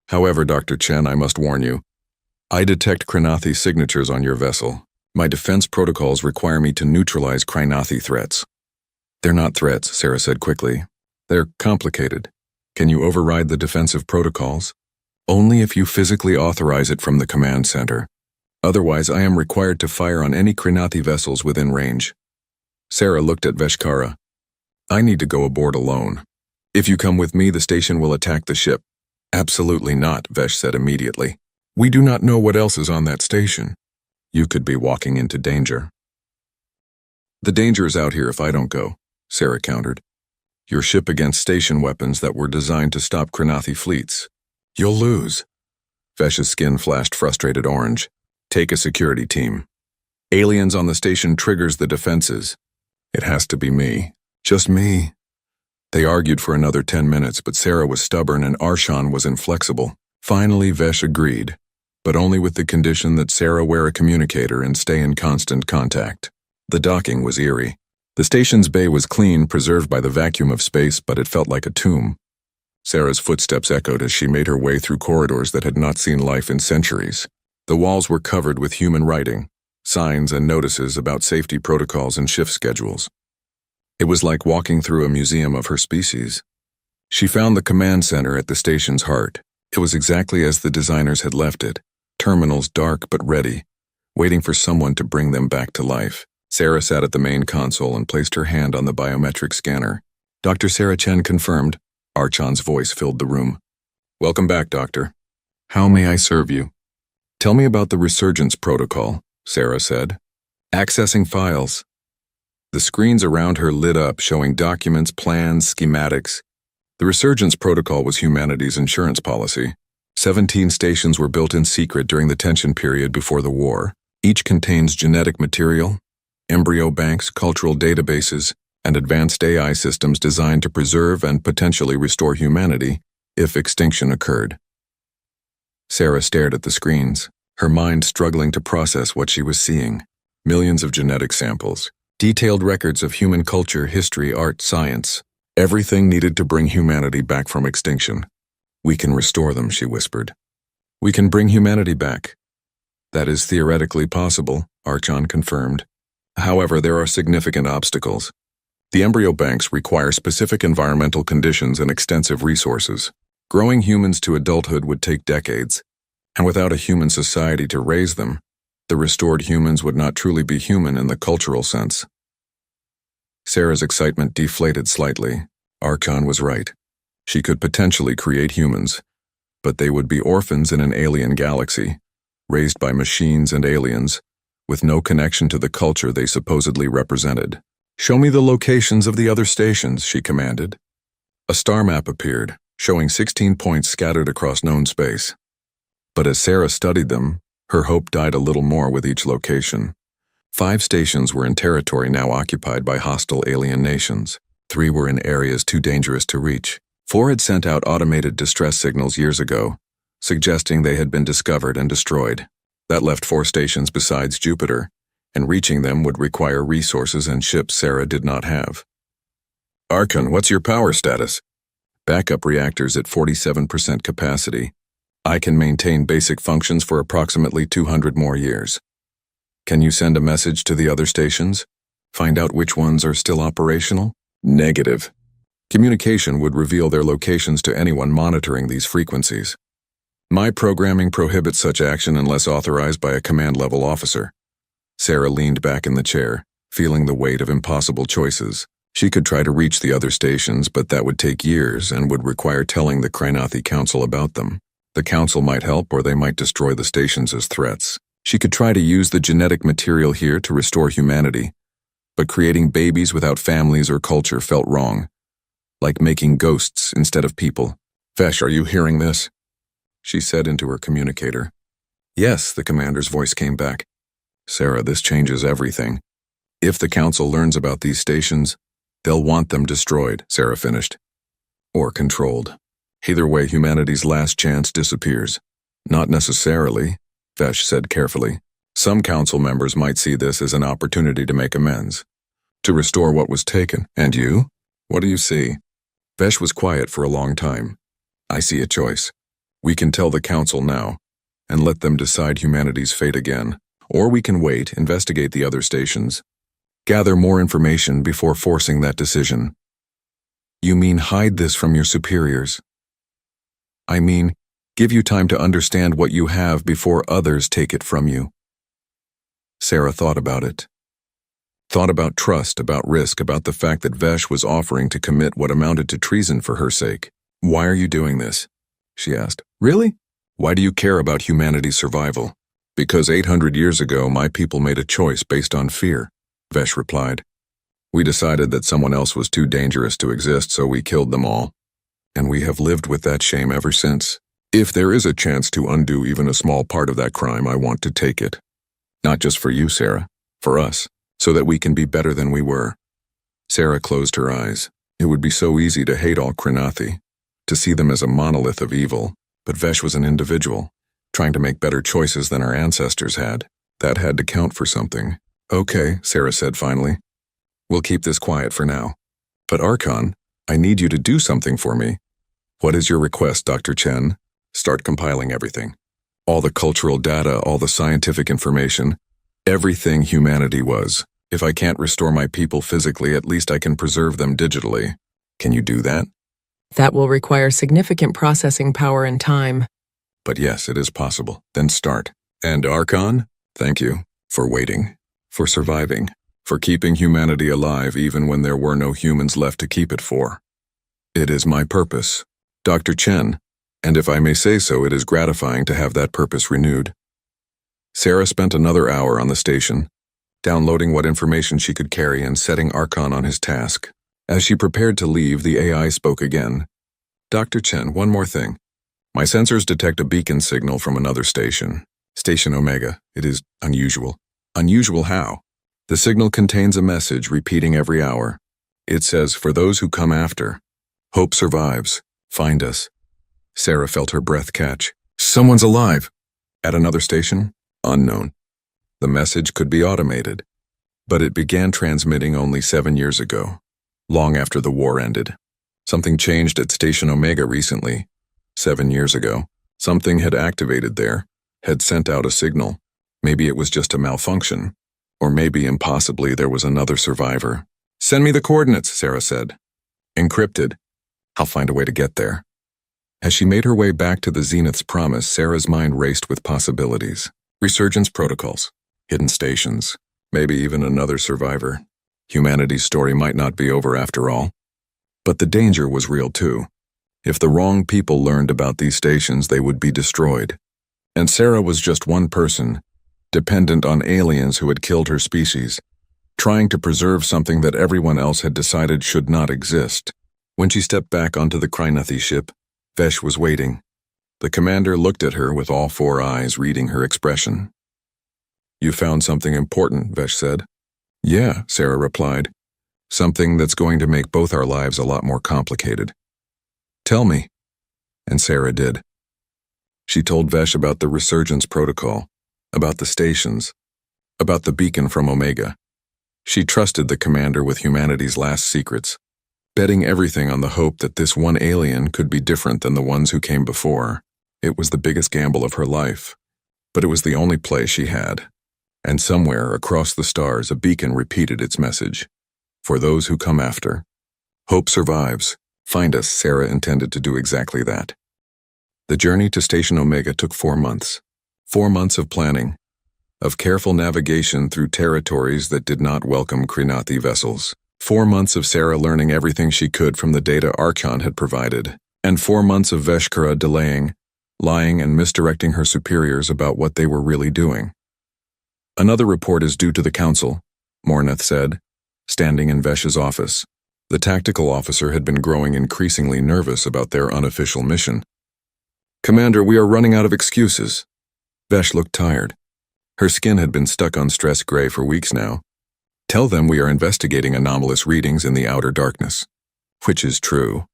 However, Dr. Chen, I must warn you. I detect Krinathi signatures on your vessel. My defense protocols require me to neutralize Krinathi threats." "They're not threats," Sarah said quickly. "They're complicated. Can you override the defensive protocols?" "Only if you physically authorize it from the command center. Otherwise, I am required to fire on any Krinathi vessels within range." Sarah looked at Veshkara. "I need to go aboard alone. If you come with me, the station will attack the ship." "Absolutely not," Vesh said immediately. "We do not know what else is on that station. You could be walking into danger." "The danger is out here if I don't go," Sarah countered. "Your ship against station weapons that were designed to stop Krinathi fleets. You'll lose." Vesh's skin flashed frustrated orange. Take a security team. Aliens on the station triggers the defenses. It has to be me. Just me. They argued for another 10 minutes, but Sarah was stubborn and Arshan was inflexible. Finally, Vesh agreed, but only with the condition that Sarah wear a communicator and stay in constant contact. The docking was eerie. The station's bay was clean, preserved by the vacuum of space, but it felt like a tomb. Sarah's footsteps echoed as she made her way through corridors that had not seen life in centuries. The walls were covered with human writing, signs and notices about safety protocols and shift schedules. It was like walking through a museum of her species. She found the command center at the station's heart. It was exactly as the designers had left it, terminals dark but ready, waiting for someone to bring them back to life. Sarah sat at the main console and placed her hand on the biometric scanner. Dr. Sarah Chen confirmed. Archon's voice filled the room. Welcome back, Doctor. How may I serve you? Tell me about the resurgence protocol, Sarah said. Accessing files. The screens around her lit up, showing documents, plans, schematics. The resurgence protocol was humanity's insurance policy. 17 stations were built in secret during the tension period before the war. Each contains genetic material, embryo banks, cultural databases, and advanced AI systems designed to preserve and potentially restore humanity if extinction occurred. Sarah stared at the screens, her mind struggling to process what she was seeing. Millions of genetic samples, detailed records of human culture, history, art, science. Everything needed to bring humanity back from extinction. We can restore them, she whispered. We can bring humanity back. That is theoretically possible, Archon confirmed. However, there are significant obstacles. The embryo banks require specific environmental conditions and extensive resources. Growing humans to adulthood would take decades, and without a human society to raise them, the restored humans would not truly be human in the cultural sense. Sarah's excitement deflated slightly. Archon was right. She could potentially create humans, but they would be orphans in an alien galaxy, raised by machines and aliens, with no connection to the culture they supposedly represented. Show me the locations of the other stations, she commanded. A star map appeared, showing 16 points scattered across known space. But as Sarah studied them, her hope died a little more with each location. 5 stations were in territory now occupied by hostile alien nations. 3 were in areas too dangerous to reach. 4 had sent out automated distress signals years ago, suggesting they had been discovered and destroyed. That left 4 stations besides Jupiter, and reaching them would require resources and ships Sarah did not have. Archon, what's your power status? Backup reactors at 47% capacity. I can maintain basic functions for approximately 200 more years. Can you send a message to the other stations? Find out which ones are still operational? Negative. Communication would reveal their locations to anyone monitoring these frequencies. My programming prohibits such action unless authorized by a command-level officer. Sarah leaned back in the chair, feeling the weight of impossible choices. She could try to reach the other stations, but that would take years and would require telling the Krynathi Council about them. The Council might help, or they might destroy the stations as threats. She could try to use the genetic material here to restore humanity, but creating babies without families or culture felt wrong, like making ghosts instead of people. Vesh, are you hearing this? She said into her communicator. Yes, the commander's voice came back. Sarah, this changes everything. If the Council learns about these stations, they'll want them destroyed, Sarah finished. Or controlled. Either way, humanity's last chance disappears. Not necessarily, Vesh said carefully. Some Council members might see this as an opportunity to make amends, to restore what was taken. And you? What do you see? Vesh was quiet for a long time. I see a choice. We can tell the Council now, and let them decide humanity's fate again. Or we can wait, investigate the other stations, gather more information before forcing that decision. You mean hide this from your superiors? I mean, give you time to understand what you have before others take it from you. Sarah thought about it. Thought about trust, about risk, about the fact that Vesh was offering to commit what amounted to treason for her sake. Why are you doing this? She asked. Really? Why do you care about humanity's survival? Because 800 years ago, my people made a choice based on fear, Vesh replied. We decided that someone else was too dangerous to exist, so we killed them all. And we have lived with that shame ever since. If there is a chance to undo even a small part of that crime, I want to take it. Not just for you, Sarah, for us, so that we can be better than we were. Sarah closed her eyes. It would be so easy to hate all Krenathi, to see them as a monolith of evil, but Vesh was an individual, trying to make better choices than our ancestors had. That had to count for something. Okay, Sarah said finally. We'll keep this quiet for now. But Archon, I need you to do something for me. What is your request, Dr. Chen? Start compiling everything. All the cultural data, all the scientific information, everything humanity was. If I can't restore my people physically, at least I can preserve them digitally. Can you do that? That will require significant processing power and time. But yes, it is possible. Then start. And Archon, thank you for waiting, for surviving, for keeping humanity alive even when there were no humans left to keep it for. It is my purpose, Dr. Chen, and if I may say so, it is gratifying to have that purpose renewed. Sarah spent another hour on the station, downloading what information she could carry and setting Archon on his task. As she prepared to leave, the AI spoke again. Dr. Chen, one more thing. My sensors detect a beacon signal from another station. Station Omega. It is unusual. Unusual how? The signal contains a message repeating every hour. It says, for those who come after, hope survives. Find us. Sarah felt her breath catch. Someone's alive. At another station? Unknown. The message could be automated, but it began transmitting only 7 years ago, long after the war ended. Something changed at Station Omega recently. 7 years ago, something had activated there, had sent out a signal. Maybe it was just a malfunction, or maybe impossibly there was another survivor. Send me the coordinates, Sarah said. Encrypted. I'll find a way to get there. As she made her way back to the Zenith's promise, Sarah's mind raced with possibilities. Resurgence protocols. Hidden stations, maybe even another survivor. Humanity's story might not be over after all. But the danger was real too. If the wrong people learned about these stations, they would be destroyed. And Sarah was just one person, dependent on aliens who had killed her species, trying to preserve something that everyone else had decided should not exist. When she stepped back onto the Krenathi ship, Vesh was waiting. The commander looked at her with all 4 eyes, reading her expression. You found something important, Vesh said. Yeah, Sarah replied. Something that's going to make both our lives a lot more complicated. Tell me. And Sarah did. She told Vesh about the resurgence protocol, about the stations, about the beacon from Omega. She trusted the commander with humanity's last secrets, betting everything on the hope that this one alien could be different than the ones who came before. It was the biggest gamble of her life, but it was the only play she had. And somewhere across the stars, a beacon repeated its message. For those who come after, hope survives. Find us. Sarah intended to do exactly that. The journey to Station Omega took 4 months. 4 months of planning, of careful navigation through territories that did not welcome Krenathi vessels. 4 months of Sarah learning everything she could from the data Archon had provided, and 4 months of Veshkara delaying, lying and misdirecting her superiors about what they were really doing. Another report is due to the council, Mornath said, standing in Vesh's office. The tactical officer had been growing increasingly nervous about their unofficial mission. Commander, we are running out of excuses. Vesh looked tired. Her skin had been stuck on stress gray for weeks now. Tell them we are investigating anomalous readings in the outer darkness. Which is true.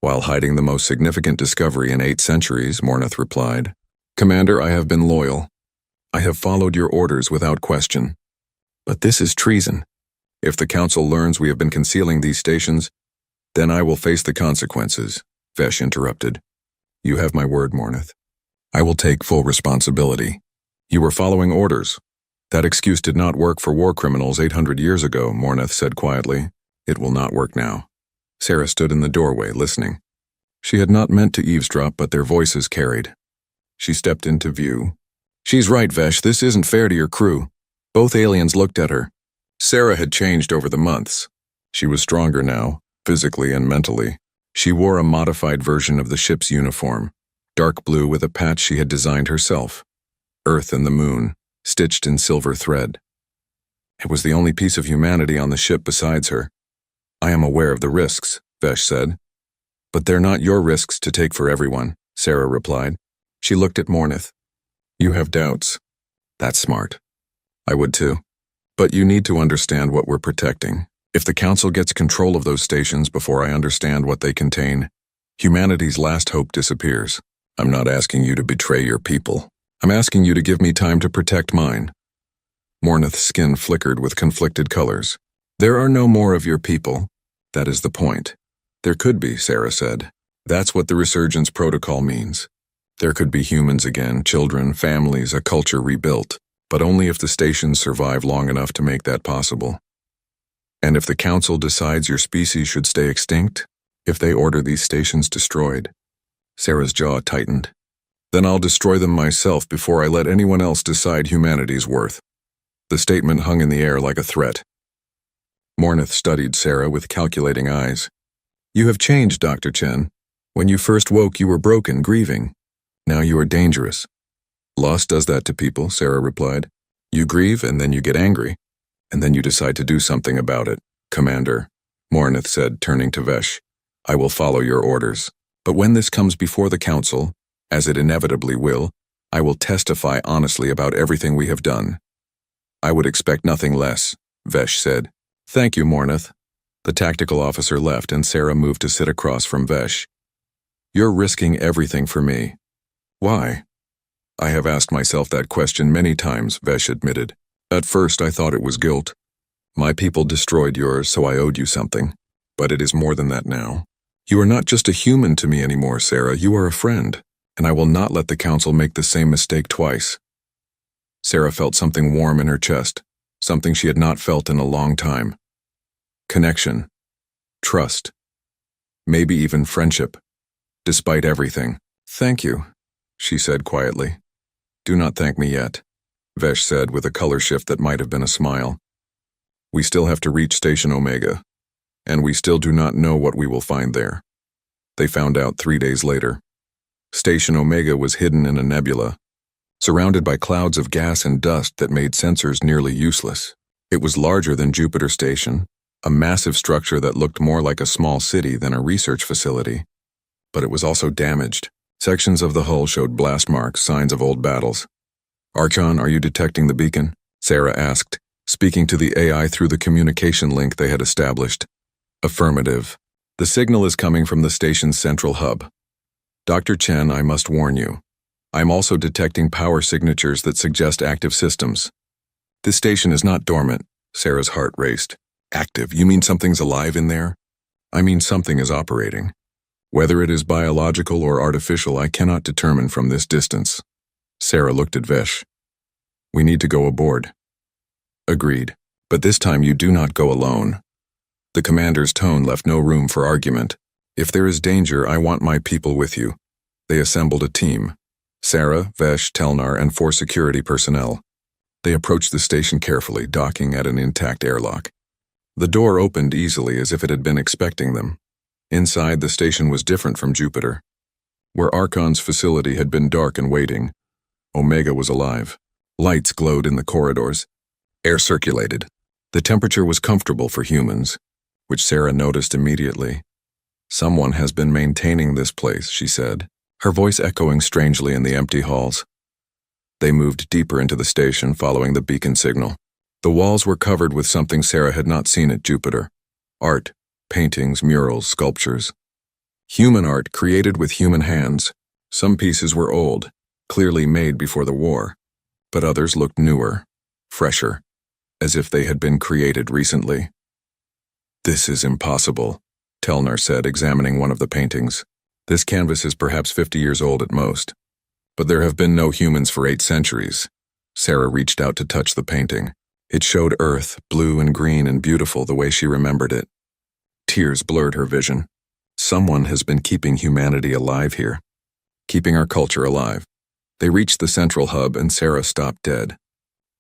While hiding the most significant discovery in 8 centuries, Mornath replied. Commander, I have been loyal. I have followed your orders without question. But this is treason. If the council learns we have been concealing these stations, then I will face the consequences, Vesh interrupted. You have my word, Mornath. I will take full responsibility. You were following orders. That excuse did not work for war criminals 800 years ago, Mornath said quietly. It will not work now. Sarah stood in the doorway, listening. She had not meant to eavesdrop, but their voices carried. She stepped into view. She's right, Vesh, this isn't fair to your crew. Both aliens looked at her. Sarah had changed over the months. She was stronger now, physically and mentally. She wore a modified version of the ship's uniform, dark blue with a patch she had designed herself. Earth and the moon, stitched in silver thread. It was the only piece of humanity on the ship besides her. I am aware of the risks, Vesh said. But they're not your risks to take for everyone, Sarah replied. She looked at Mornith. You have doubts. That's smart. I would too. But you need to understand what we're protecting. If the Council gets control of those stations before I understand what they contain, humanity's last hope disappears. I'm not asking you to betray your people. I'm asking you to give me time to protect mine. Mornith's skin flickered with conflicted colors. There are no more of your people. That is the point. There could be, Sarah said. That's what the resurgence protocol means. There could be humans again, children, families, a culture rebuilt, but only if the stations survive long enough to make that possible. And if the Council decides your species should stay extinct, if they order these stations destroyed. Sarah's jaw tightened. Then I'll destroy them myself before I let anyone else decide humanity's worth. The statement hung in the air like a threat. Mornith studied Sarah with calculating eyes. You have changed, Dr. Chen. When you first woke, you were broken, grieving. Now you are dangerous. Loss does that to people, Sarah replied. You grieve and then you get angry, and then you decide to do something about it. Commander, Mornith said, turning to Vesh. I will follow your orders. But when this comes before the Council, as it inevitably will, I will testify honestly about everything we have done. I would expect nothing less, Vesh said. Thank you, Mornith. The tactical officer left and Sarah moved to sit across from Vesh. You're risking everything for me. Why? I have asked myself that question many times, Vesh admitted. At first I thought it was guilt. My people destroyed yours, so I owed you something. But it is more than that now. You are not just a human to me anymore, Sarah. You are a friend, and I will not let the Council make the same mistake twice. Sarah felt something warm in her chest, something she had not felt in a long time. Connection. Trust. Maybe even friendship. Despite everything. Thank you, she said quietly. Do not thank me yet, Vesh said with a color shift that might have been a smile. We still have to reach Station Omega, and we still do not know what we will find there. They found out 3 days later. Station Omega was hidden in a nebula, surrounded by clouds of gas and dust that made sensors nearly useless. It was larger than Jupiter Station, a massive structure that looked more like a small city than a research facility. But it was also damaged. Sections of the hull showed blast marks, signs of old battles. Archon, are you detecting the beacon? Sarah asked, speaking to the AI through the communication link they had established. Affirmative. The signal is coming from the station's central hub. Dr. Chen, I must warn you. I'm also detecting power signatures that suggest active systems. This station is not dormant. Sarah's heart raced. Active? You mean something's alive in there? I mean something is operating. Whether it is biological or artificial, I cannot determine from this distance. Sarah looked at Vesh. We need to go aboard. Agreed. But this time you do not go alone. The commander's tone left no room for argument. If there is danger, I want my people with you. They assembled a team. Sarah, Vesh, Telnar, and 4 security personnel. They approached the station carefully, docking at an intact airlock. The door opened easily as if it had been expecting them. Inside, the station was different from Jupiter. Where Archon's facility had been dark and waiting, Omega was alive. Lights glowed in the corridors. Air circulated. The temperature was comfortable for humans, which Sarah noticed immediately. Someone has been maintaining this place, she said, her voice echoing strangely in the empty halls. They moved deeper into the station, following the beacon signal. The walls were covered with something Sarah had not seen at Jupiter. Art. Paintings, murals, sculptures. Human art created with human hands. Some pieces were old, clearly made before the war, but others looked newer, fresher, as if they had been created recently. This is impossible, Telnar said, examining one of the paintings. This canvas is perhaps 50 years old at most, but there have been no humans for 8 centuries. Sarah reached out to touch the painting. It showed Earth, blue and green and beautiful the way she remembered it. Tears blurred her vision. Someone has been keeping humanity alive here, keeping our culture alive. They reached the central hub and Sarah stopped dead.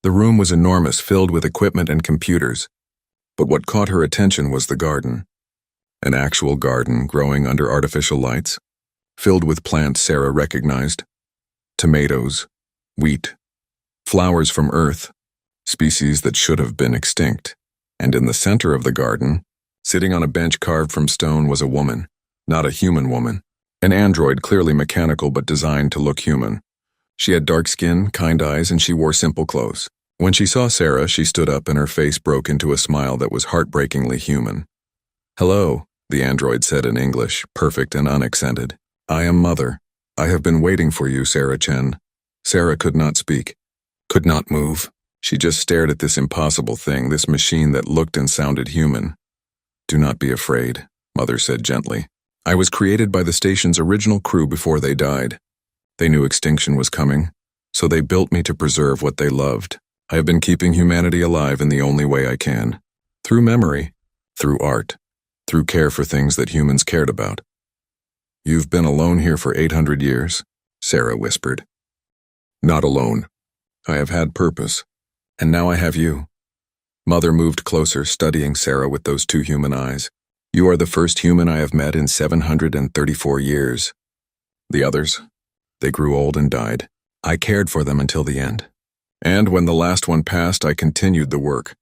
The room was enormous, filled with equipment and computers. But what caught her attention was the garden. An actual garden growing under artificial lights, filled with plants Sarah recognized. Tomatoes, wheat, flowers from Earth, species that should have been extinct. And in the center of the garden, sitting on a bench carved from stone, was a woman, not a human woman, An android, clearly mechanical but designed to look human. She had dark skin, kind eyes, and she wore simple clothes. When she saw Sarah, she stood up and her face broke into a smile that was heartbreakingly human. "Hello," the android said in English, perfect and unaccented. "I am Mother. I have been waiting for you, Sarah Chen." Sarah could not speak, could not move. She just stared at this impossible thing, this machine that looked and sounded human. "Do not be afraid," Mother said gently. "I was created by the station's original crew before they died. They knew extinction was coming, so they built me to preserve what they loved. I have been keeping humanity alive in the only way I can. Through memory, through art, through care for things that humans cared about." "You've been alone here for 800 years, Sarah whispered. "Not alone. I have had purpose, and now I have you." Mother moved closer, studying Sarah with those two human eyes. "You are the first human I have met in 734 years. The others, they grew old and died. I cared for them until the end. And when the last one passed, I continued the work,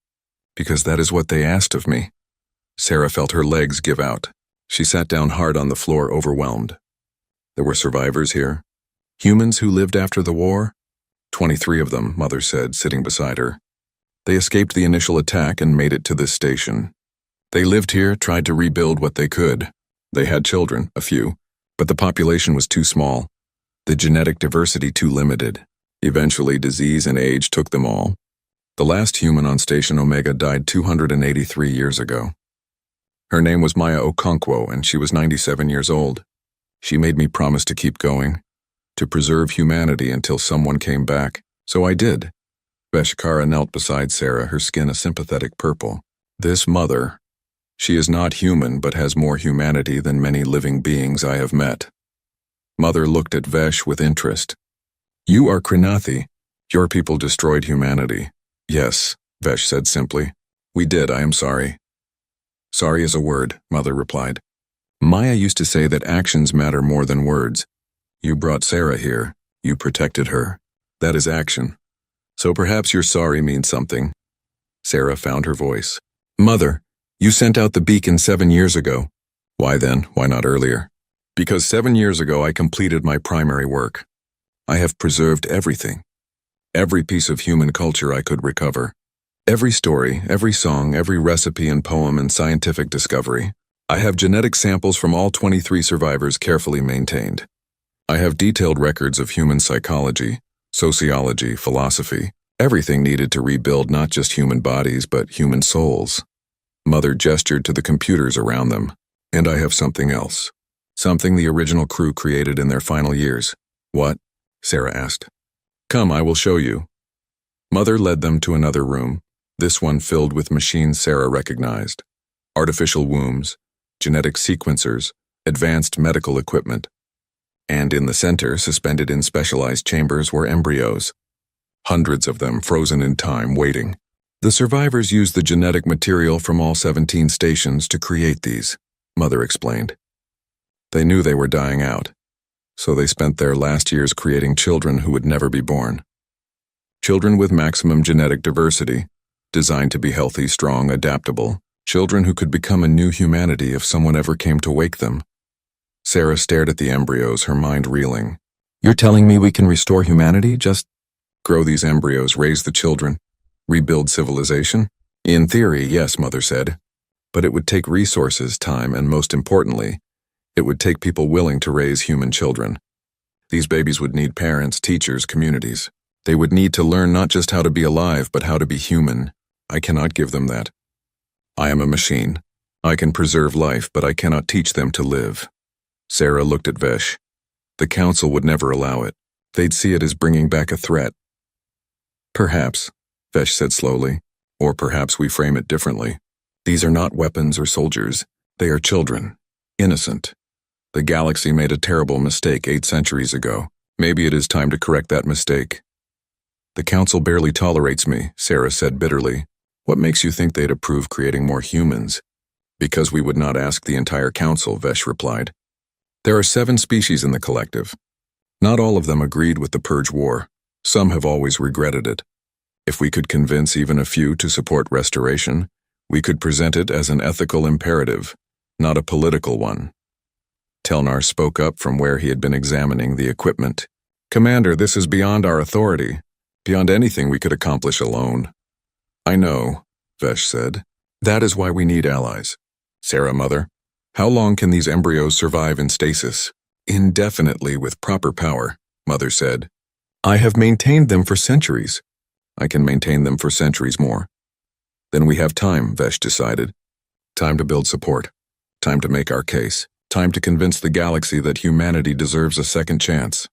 because that is what they asked of me." Sarah felt her legs give out. She sat down hard on the floor, overwhelmed. "There were survivors here? Humans who lived after the war?" 23 of them, Mother said, sitting beside her. "They escaped the initial attack and made it to this station. They lived here, tried to rebuild what they could. They had children, a few, but the population was too small, the genetic diversity too limited. Eventually, disease and age took them all. The last human on Station Omega died 283 years ago. Her name was Maya Okonkwo, and she was 97 years old. She made me promise to keep going, to preserve humanity until someone came back, so I did." Veshkara knelt beside Sarah, her skin a sympathetic purple. "This Mother, she is not human but has more humanity than many living beings I have met." Mother looked at Vesh with interest. "You are Krinathi. Your people destroyed humanity." "Yes," Vesh said simply. "We did, I am sorry." "Sorry is a word," Mother replied. "Maya used to say that actions matter more than words. You brought Sarah here. You protected her. That is action. So perhaps your sorry means something." Sarah found her voice. "Mother, you sent out the beacon 7 years ago." "Why then? Why not earlier?" "Because 7 years ago I completed my primary work. I have preserved everything. Every piece of human culture I could recover. Every story, every song, every recipe and poem and scientific discovery. I have genetic samples from all 23 survivors carefully maintained. I have detailed records of human psychology, sociology, philosophy, everything needed to rebuild not just human bodies but human souls." Mother gestured to the computers around them. "And I have something else. Something the original crew created in their final years." "What?" Sarah asked. "Come, I will show you." Mother led them to another room, this one filled with machines Sarah recognized. Artificial wombs, genetic sequencers, advanced medical equipment. And in the center, suspended in specialized chambers, were embryos. Hundreds of them frozen in time, waiting. The survivors used the genetic material from all 17 stations to create these, Mother explained. They knew they were dying out, so they spent their last years creating children who would never be born. Children with maximum genetic diversity, designed to be healthy, strong, adaptable. Children who could become a new humanity if someone ever came to wake them. Sarah stared at the embryos, her mind reeling. "You're telling me we can restore humanity? Just grow these embryos, raise the children, rebuild civilization?" "In theory, yes," Mother said. "But it would take resources, time, and most importantly, it would take people willing to raise human children. These babies would need parents, teachers, communities. They would need to learn not just how to be alive, but how to be human. I cannot give them that. I am a machine. I can preserve life, but I cannot teach them to live." Sarah looked at Vesh. "The council would never allow it. They'd see it as bringing back a threat." "Perhaps," Vesh said slowly, "or perhaps we frame it differently. These are not weapons or soldiers. They are children, innocent. The galaxy made a terrible mistake 8 centuries ago. Maybe it is time to correct that mistake." "The council barely tolerates me," Sarah said bitterly. "What makes you think they'd approve creating more humans?" "Because we would not ask the entire council," Vesh replied. "There are 7 species in the collective. Not all of them agreed with the Purge War. Some have always regretted it. If we could convince even a few to support restoration, we could present it as an ethical imperative, not a political one. Telnar spoke up from where he had been examining the equipment. "Commander, this is beyond our authority, beyond anything we could accomplish alone." "I know," Vesh said. "That is why we need allies." "Sarah, Mother, how long can these embryos survive in stasis?" "Indefinitely with proper power," Mother said. "I have maintained them for centuries. I can maintain them for centuries more." "Then we have time," Vesh decided. "Time to build support. Time to make our case. Time to convince the galaxy that humanity deserves a second chance."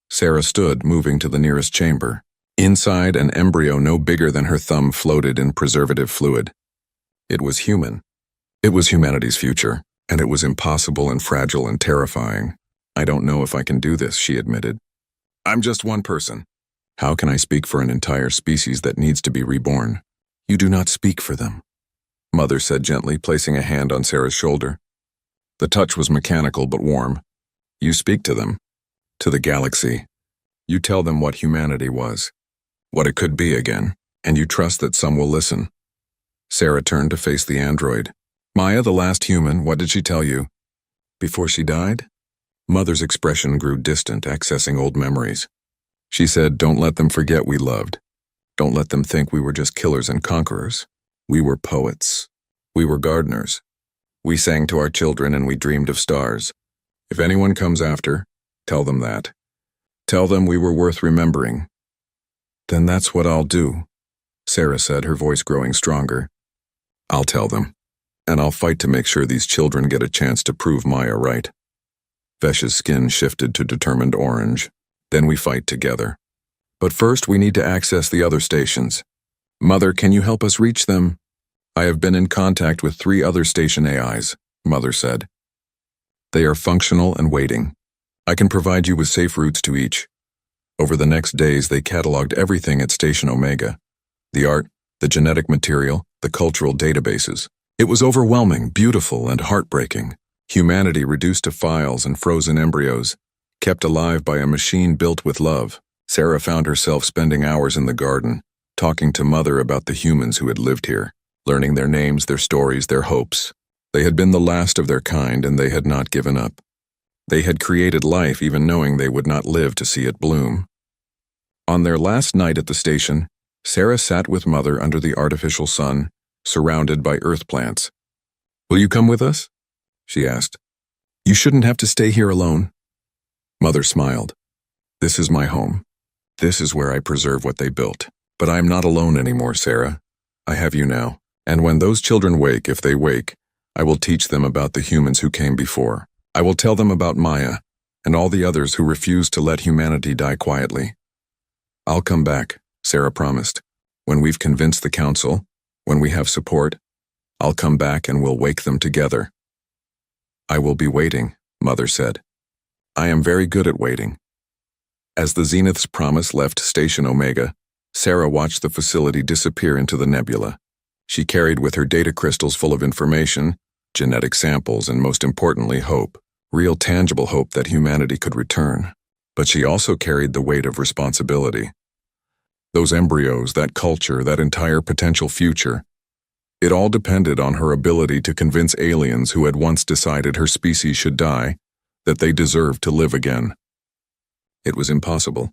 Sarah stood, moving to the nearest chamber. Inside, an embryo no bigger than her thumb floated in preservative fluid. It was human. It was humanity's future, and it was impossible and fragile and terrifying. "I don't know if I can do this," she admitted. "I'm just one person. How can I speak for an entire species that needs to be reborn?" "You do not speak for them," Mother said gently, placing a hand on Sarah's shoulder. The touch was mechanical but warm. "You speak to them, to the galaxy. You tell them what humanity was, what it could be again, and you trust that some will listen." Sarah turned to face the android. "Maya, the last human, what did she tell you?" "Before she died?" Mother's expression grew distant, accessing old memories. She said, "Don't let them forget we loved. Don't let them think we were just killers and conquerors. We were poets. We were gardeners. We sang to our children and we dreamed of stars. If anyone comes after, tell them that. Tell them we were worth remembering." "Then that's what I'll do," Sarah said, her voice growing stronger. "I'll tell them, and I'll fight to make sure these children get a chance to prove Maya right." Vesh's skin shifted to determined orange. "Then we fight together. But first we need to access the other stations. Mother, can you help us reach them?" "I have been in contact with 3 other station AIs," Mother said. "They are functional and waiting. I can provide you with safe routes to each." Over the next days, they cataloged everything at Station Omega. The art, the genetic material, the cultural databases. It was overwhelming, beautiful, and heartbreaking. Humanity reduced to files and frozen embryos, kept alive by a machine built with love. Sarah found herself spending hours in the garden, talking to Mother about the humans who had lived here, learning their names, their stories, their hopes. They had been the last of their kind, and they had not given up. They had created life even knowing they would not live to see it bloom. On their last night at the station, Sarah sat with Mother under the artificial sun, surrounded by earth plants. "Will you come with us?" she asked. "You shouldn't have to stay here alone." Mother smiled. "This is my home. This is where I preserve what they built. But I am not alone anymore, Sarah. I have you now. And when those children wake, if they wake, I will teach them about the humans who came before. I will tell them about Maya and all the others who refused to let humanity die quietly. I'll come back," Sarah promised. "When we've convinced the council, when we have support, I'll come back and we'll wake them together." "I will be waiting," Mother said. "I am very good at waiting." As the Zenith's promise left Station Omega, Sarah watched the facility disappear into the nebula. She carried with her data crystals full of information, genetic samples, and most importantly, hope. Real tangible hope that humanity could return. But she also carried the weight of responsibility. Those embryos, that culture, that entire potential future, it all depended on her ability to convince aliens who had once decided her species should die that they deserved to live again. It was impossible.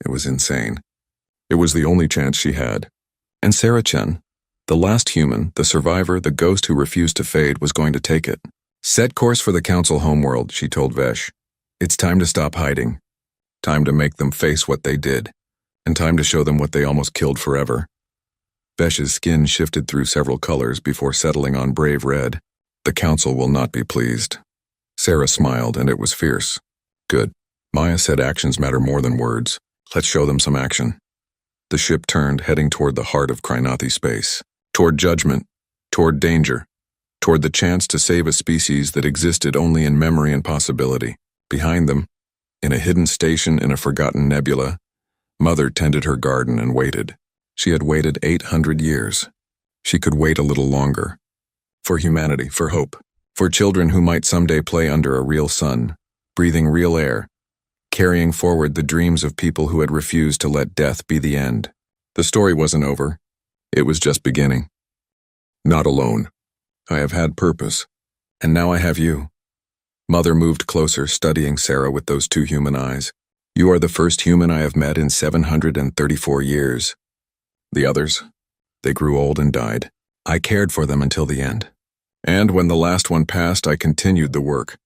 It was insane. It was the only chance she had. And Sarah Chen, the last human, the survivor, the ghost who refused to fade, was going to take it. "Set course for the council homeworld," she told Vesh. "It's time to stop hiding. Time to make them face what they did. And time to show them what they almost killed forever." Vesh's skin shifted through several colors before settling on brave red. "The council will not be pleased." Sarah smiled, and it was fierce. "Good." Maya said actions matter more than words. Let's show them some action. The ship turned, heading toward the heart of Krynathi space. Toward judgment. Toward danger. Toward the chance to save a species that existed only in memory and possibility. Behind them, in a hidden station in a forgotten nebula, Mother tended her garden and waited. She had waited 800 years. She could wait a little longer. For humanity, for hope. For children who might someday play under a real sun, breathing real air, carrying forward the dreams of people who had refused to let death be the end. The story wasn't over. It was just beginning. "Not alone. I have had purpose. And now I have you. Mother moved closer, studying Sarah with those two human eyes. You are the first human I have met in 734 years. The others? They grew old and died. I cared for them until the end. And when the last one passed, I continued the work.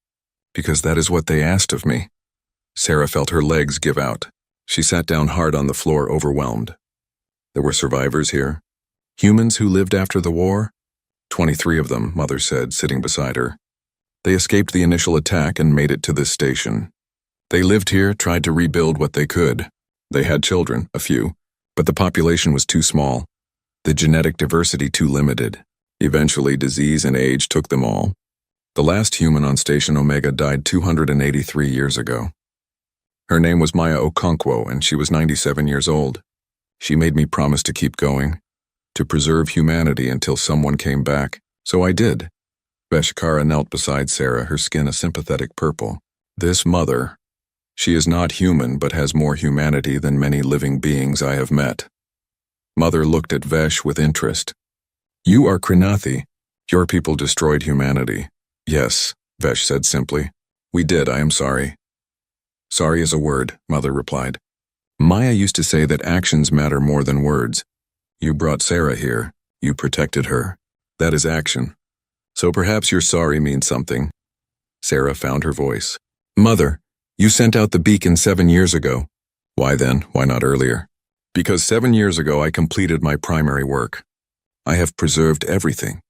Because that is what they asked of me. Sarah felt her legs give out. She sat down hard on the floor, overwhelmed. There were survivors here. Humans who lived after the war? 23 of them, Mother said, sitting beside her. They escaped the initial attack and made it to this station. They lived here, tried to rebuild what they could. They had children, a few, but the population was too small. The genetic diversity too limited. Eventually, disease and age took them all. The last human on Station Omega died 283 years ago. Her name was Maya Okonkwo, and she was 97 years old. She made me promise to keep going, to preserve humanity until someone came back, so I did. Veshkara knelt beside Sarah, her skin a sympathetic purple. This mother, she is not human but has more humanity than many living beings I have met. Mother looked at Vesh with interest. You are Krinathi. Your people destroyed humanity. Yes, Vesh said simply. We did, I am sorry. Sorry is a word, Mother replied. Maya used to say that actions matter more than words. You brought Sarah here. You protected her. That is action. So perhaps your sorry means something. Sarah found her voice. Mother, you sent out the beacon 7 years ago. Why then? Why not earlier? Because 7 years ago I completed my primary work. I have preserved everything.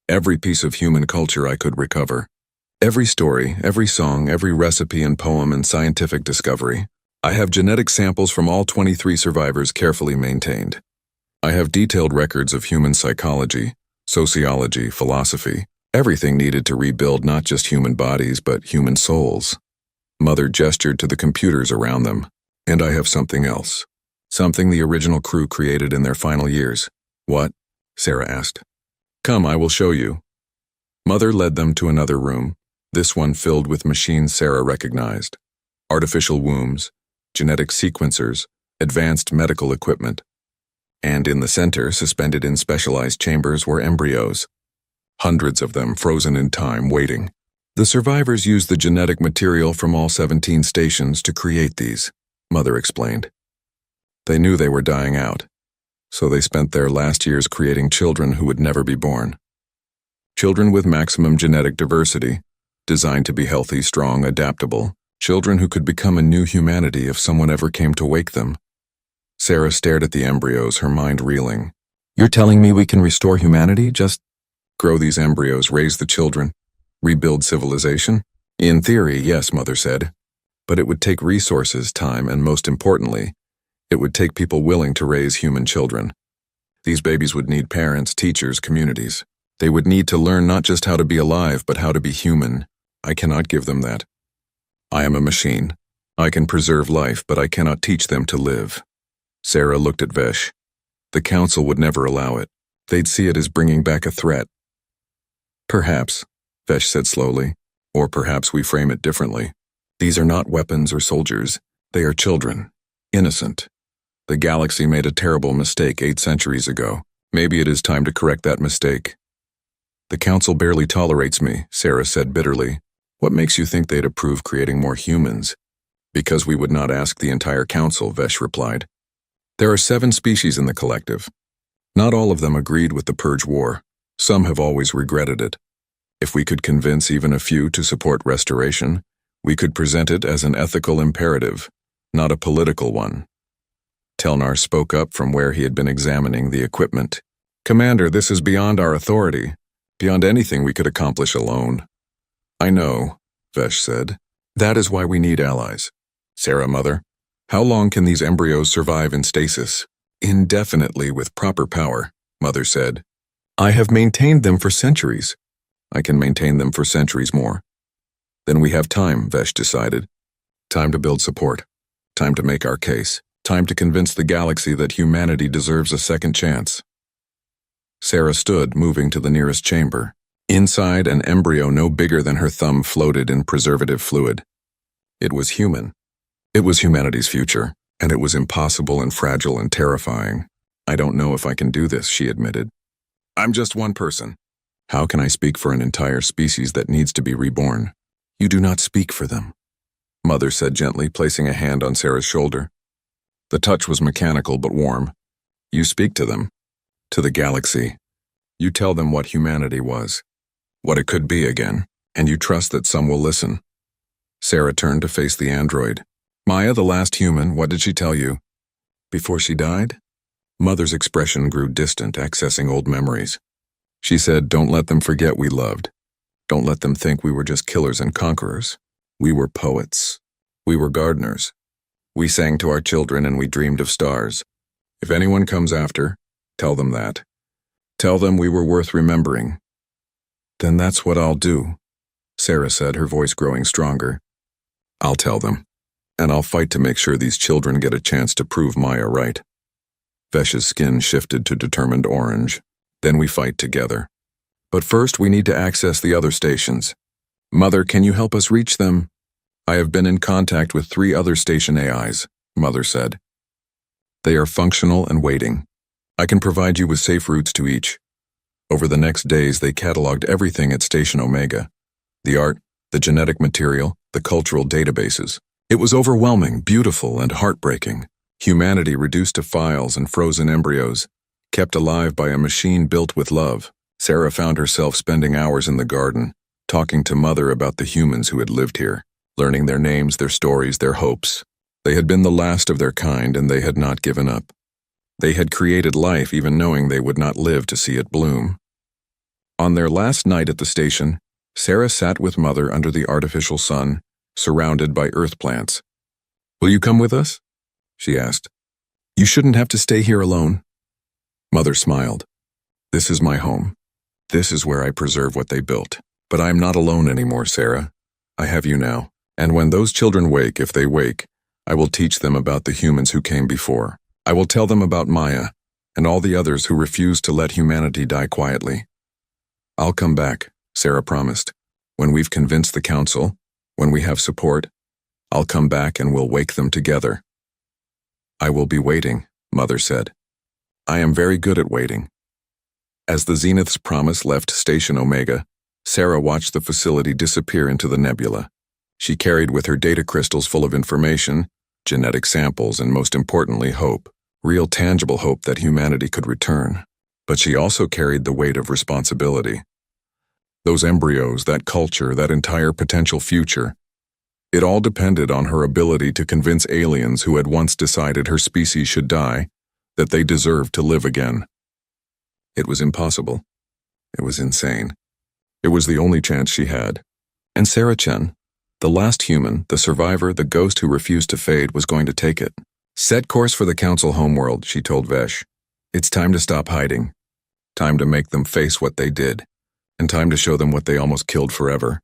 Every piece of human culture I could recover. Every story, every song, every recipe and poem and scientific discovery. I have genetic samples from all 23 survivors carefully maintained. I have detailed records of human psychology, sociology, philosophy, everything needed to rebuild not just human bodies but human souls. Mother gestured to the computers around them. And I have something else. Something the original crew created in their final years. What? Sarah asked. Come, I will show you. Mother led them to another room, this one filled with machines Sarah recognized. Artificial wombs, genetic sequencers, advanced medical equipment. And in the center, suspended in specialized chambers, were embryos. Hundreds of them frozen in time, waiting. The survivors used the genetic material from all 17 stations to create these, Mother explained. They knew they were dying out, so they spent their last years creating children who would never be born. Children with maximum genetic diversity, designed to be healthy, strong, adaptable, children who could become a new humanity if someone ever came to wake them. Sarah stared at the embryos, her mind reeling. You're telling me we can restore humanity? Just grow these embryos, raise the children, rebuild civilization? In theory, yes, Mother said. But it would take resources, time, and most importantly, it would take people willing to raise human children. These babies would need parents, teachers, communities. They would need to learn not just how to be alive, but how to be human. I cannot give them that. I am a machine. I can preserve life, but I cannot teach them to live. Sarah looked at Vesh. The council would never allow it. They'd see it as bringing back a threat. Perhaps, Vesh said slowly, or perhaps we frame it differently. These are not weapons or soldiers. They are children. Innocent. The galaxy made a terrible mistake 8 centuries ago. Maybe it is time to correct that mistake. The council barely tolerates me, Sarah said bitterly. What makes you think they'd approve creating more humans? Because we would not ask the entire council, Vesh replied. There are 7 species in the collective. Not all of them agreed with the Purge War. Some have always regretted it. If we could convince even a few to support restoration, we could present it as an ethical imperative, not a political one. Telnar spoke up from where he had been examining the equipment. Commander, this is beyond our authority, beyond anything we could accomplish alone. I know, Vesh said. That is why we need allies. Sarah, Mother, how long can these embryos survive in stasis? Indefinitely with proper power, Mother said. I have maintained them for centuries. I can maintain them for centuries more. Then we have time, Vesh decided. Time to build support. Time to make our case. Time to convince the galaxy that humanity deserves a second chance. Sarah stood, moving to the nearest chamber. Inside, an embryo no bigger than her thumb floated in preservative fluid. It was human. It was humanity's future, and it was impossible and fragile and terrifying. I don't know if I can do this, she admitted. I'm just one person. How can I speak for an entire species that needs to be reborn? You do not speak for them, Mother said gently, placing a hand on Sarah's shoulder. The touch was mechanical but warm. You speak to them, to the galaxy. You tell them what humanity was, what it could be again, and you trust that some will listen. Sarah turned to face the android. Maya, the last human, what did she tell you? Before she died? Mother's expression grew distant, accessing old memories. She said, don't let them forget we loved. Don't let them think we were just killers and conquerors. We were poets. We were gardeners. We sang to our children and we dreamed of stars. If anyone comes after, tell them that. Tell them we were worth remembering. Then that's what I'll do, Sarah said, her voice growing stronger. I'll tell them, and I'll fight to make sure these children get a chance to prove Maya right. Vesh's skin shifted to determined orange. Then we fight together. But first we need to access the other stations. Mother, can you help us reach them? I have been in contact with 3 other station AIs, Mother said. They are functional and waiting. I can provide you with safe routes to each. Over the next days, they cataloged everything at Station Omega. The art, the genetic material, the cultural databases. It was overwhelming, beautiful, and heartbreaking. Humanity reduced to files and frozen embryos, kept alive by a machine built with love. Sarah found herself spending hours in the garden, talking to Mother about the humans who had lived here, learning their names, their stories, their hopes. They had been the last of their kind, and they had not given up. They had created life even knowing they would not live to see it bloom. On their last night at the station, Sarah sat with Mother under the artificial sun, surrounded by earth plants. Will you come with us? She asked. You shouldn't have to stay here alone. Mother smiled. This is my home. This is where I preserve what they built. But I am not alone anymore, Sarah. I have you now. And when those children wake, if they wake, I will teach them about the humans who came before. I will tell them about Maya and all the others who refused to let humanity die quietly. I'll come back, Sarah promised. When we've convinced the council, when we have support, I'll come back and we'll wake them together. I will be waiting, Mother said. I am very good at waiting. As the Zenith's promise left Station Omega, Sarah watched the facility disappear into the nebula. She carried with her data crystals full of information, genetic samples, and most importantly, hope. Real tangible hope that humanity could return. But she also carried the weight of responsibility. Those embryos, that culture, that entire potential future. It all depended on her ability to convince aliens who had once decided her species should die that they deserved to live again. It was impossible. It was insane. It was the only chance she had. And Sarah Chen, the last human, the survivor, the ghost who refused to fade, was going to take it. Set course for the council homeworld, she told Vesh. It's time to stop hiding. Time to make them face what they did. And time to show them what they almost killed forever.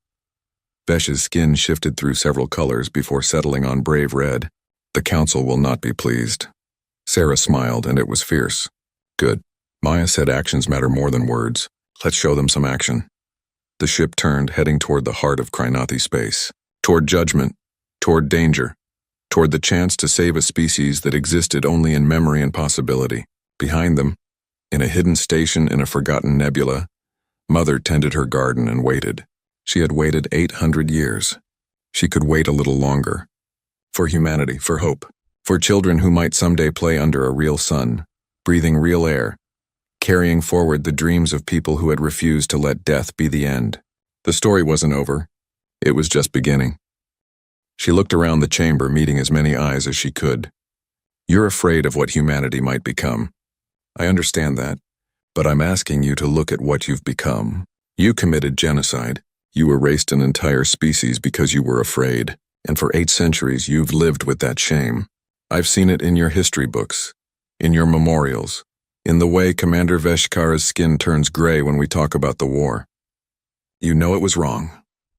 Vesh's skin shifted through several colors before settling on brave red. The council will not be pleased. Sarah smiled, and it was fierce. Good. Maya said actions matter more than words. Let's show them some action. The ship turned, heading toward the heart of Krynathi space. Toward judgment. Toward danger. Toward the chance to save a species that existed only in memory and possibility. Behind them, in a hidden station in a forgotten nebula, Mother tended her garden and waited. She had waited 800 years. She could wait a little longer. For humanity, for hope. For children who might someday play under a real sun, breathing real air, carrying forward the dreams of people who had refused to let death be the end. The story wasn't over. It was just beginning. She looked around the chamber, meeting as many eyes as she could. You're afraid of what humanity might become. I understand that, but I'm asking you to look at what you've become. You committed genocide. You erased an entire species because you were afraid, and for 8 centuries you've lived with that shame. I've seen it in your history books, in your memorials, in the way Commander Veshkara's skin turns gray when we talk about the war. You know it was wrong.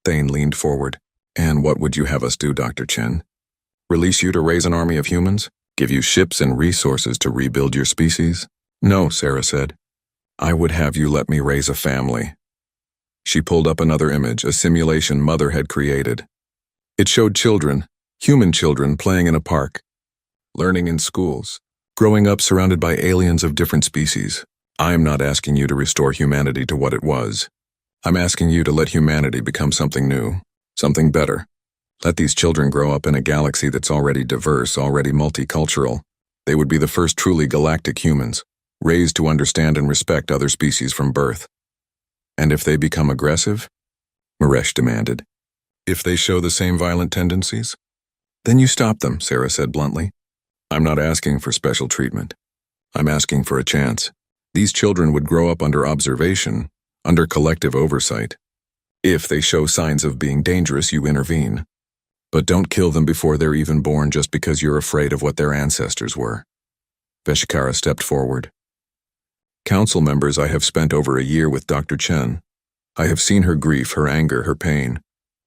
Thane leaned forward. And what would you have us do, Dr. Chen? Release you to raise an army of humans? Give you ships and resources to rebuild your species? No, Sarah said. I would have you let me raise a family. She pulled up another image, a simulation Mother had created. It showed children, human children, playing in a park, learning in schools, growing up surrounded by aliens of different species. I am not asking you to restore humanity to what it was. I'm asking you to let humanity become something new. Something better. Let these children grow up in a galaxy that's already diverse, already multicultural. They would be the first truly galactic humans, raised to understand and respect other species from birth. And if they become aggressive? Maresh demanded. If they show the same violent tendencies? Then you stop them, Sarah said bluntly. I'm not asking for special treatment. I'm asking for a chance. These children would grow up under observation, under collective oversight. If they show signs of being dangerous, you intervene. But don't kill them before they're even born just because you're afraid of what their ancestors were. Veshkara stepped forward. Council members, I have spent over a year with Dr. Chen. I have seen her grief, her anger, her pain.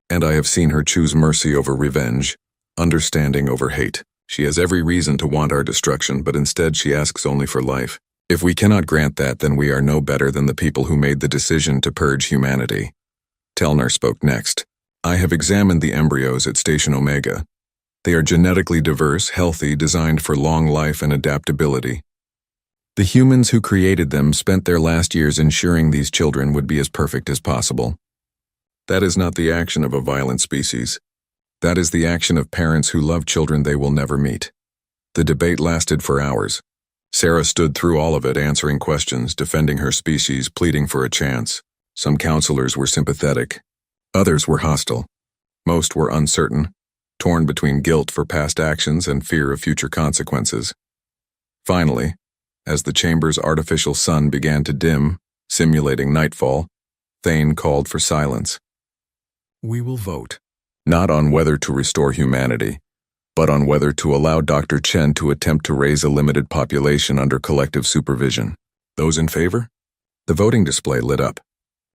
And I have seen her choose mercy over revenge, understanding over hate. She has every reason to want our destruction, but instead she asks only for life. If we cannot grant that, then we are no better than the people who made the decision to purge humanity. Telnar spoke next. I have examined the embryos at Station Omega. They are genetically diverse, healthy, designed for long life and adaptability. The humans who created them spent their last years ensuring these children would be as perfect as possible. That is not the action of a violent species. That is the action of parents who love children they will never meet. The debate lasted for hours. Sarah stood through all of it, answering questions, defending her species, pleading for a chance. Some counselors were sympathetic. Others were hostile. Most were uncertain, torn between guilt for past actions and fear of future consequences. Finally, as the chamber's artificial sun began to dim, simulating nightfall, Thane called for silence. We will vote, not on whether to restore humanity, but on whether to allow Dr. Chen to attempt to raise a limited population under collective supervision. Those in favor? The voting display lit up.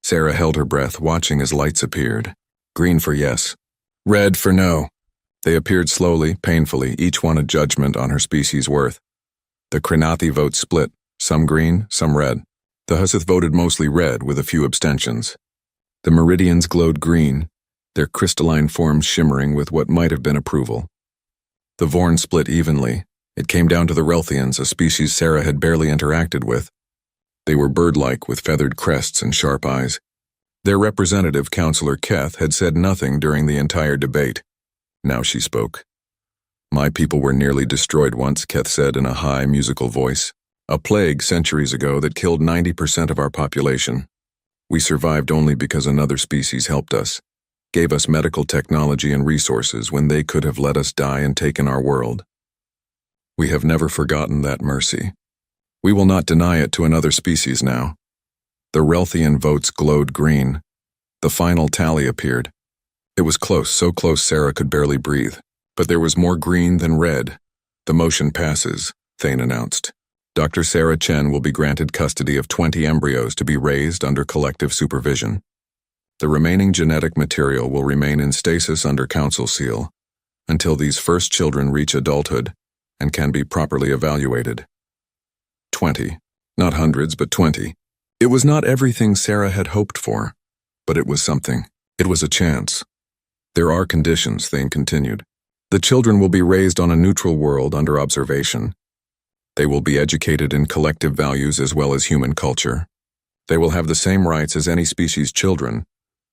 Sarah held her breath, watching as lights appeared. Green for yes. Red for no. They appeared slowly, painfully, each one a judgment on her species' worth. The Krenathi vote split, some green, some red. The Hussith voted mostly red, with a few abstentions. The Meridians glowed green, their crystalline forms shimmering with what might have been approval. The Vorn split evenly. It came down to the Relthians, a species Sarah had barely interacted with. They were bird-like with feathered crests and sharp eyes. Their representative, Counselor Keth, had said nothing during the entire debate. Now she spoke. My people were nearly destroyed once, Keth said in a high, musical voice. A plague centuries ago that killed 90% of our population. We survived only because another species helped us, gave us medical technology and resources when they could have let us die and taken our world. We have never forgotten that mercy. We will not deny it to another species now. The Relthian votes glowed green. The final tally appeared. It was close, so close Sarah could barely breathe. But there was more green than red. The motion passes, Thane announced. Dr. Sarah Chen will be granted custody of 20 embryos to be raised under collective supervision. The remaining genetic material will remain in stasis under council seal until these first children reach adulthood and can be properly evaluated. 20. Not hundreds, but 20. It was not everything Sarah had hoped for, but it was something. It was a chance. There are conditions, Thane continued. The children will be raised on a neutral world under observation. They will be educated in collective values as well as human culture. They will have the same rights as any species' children,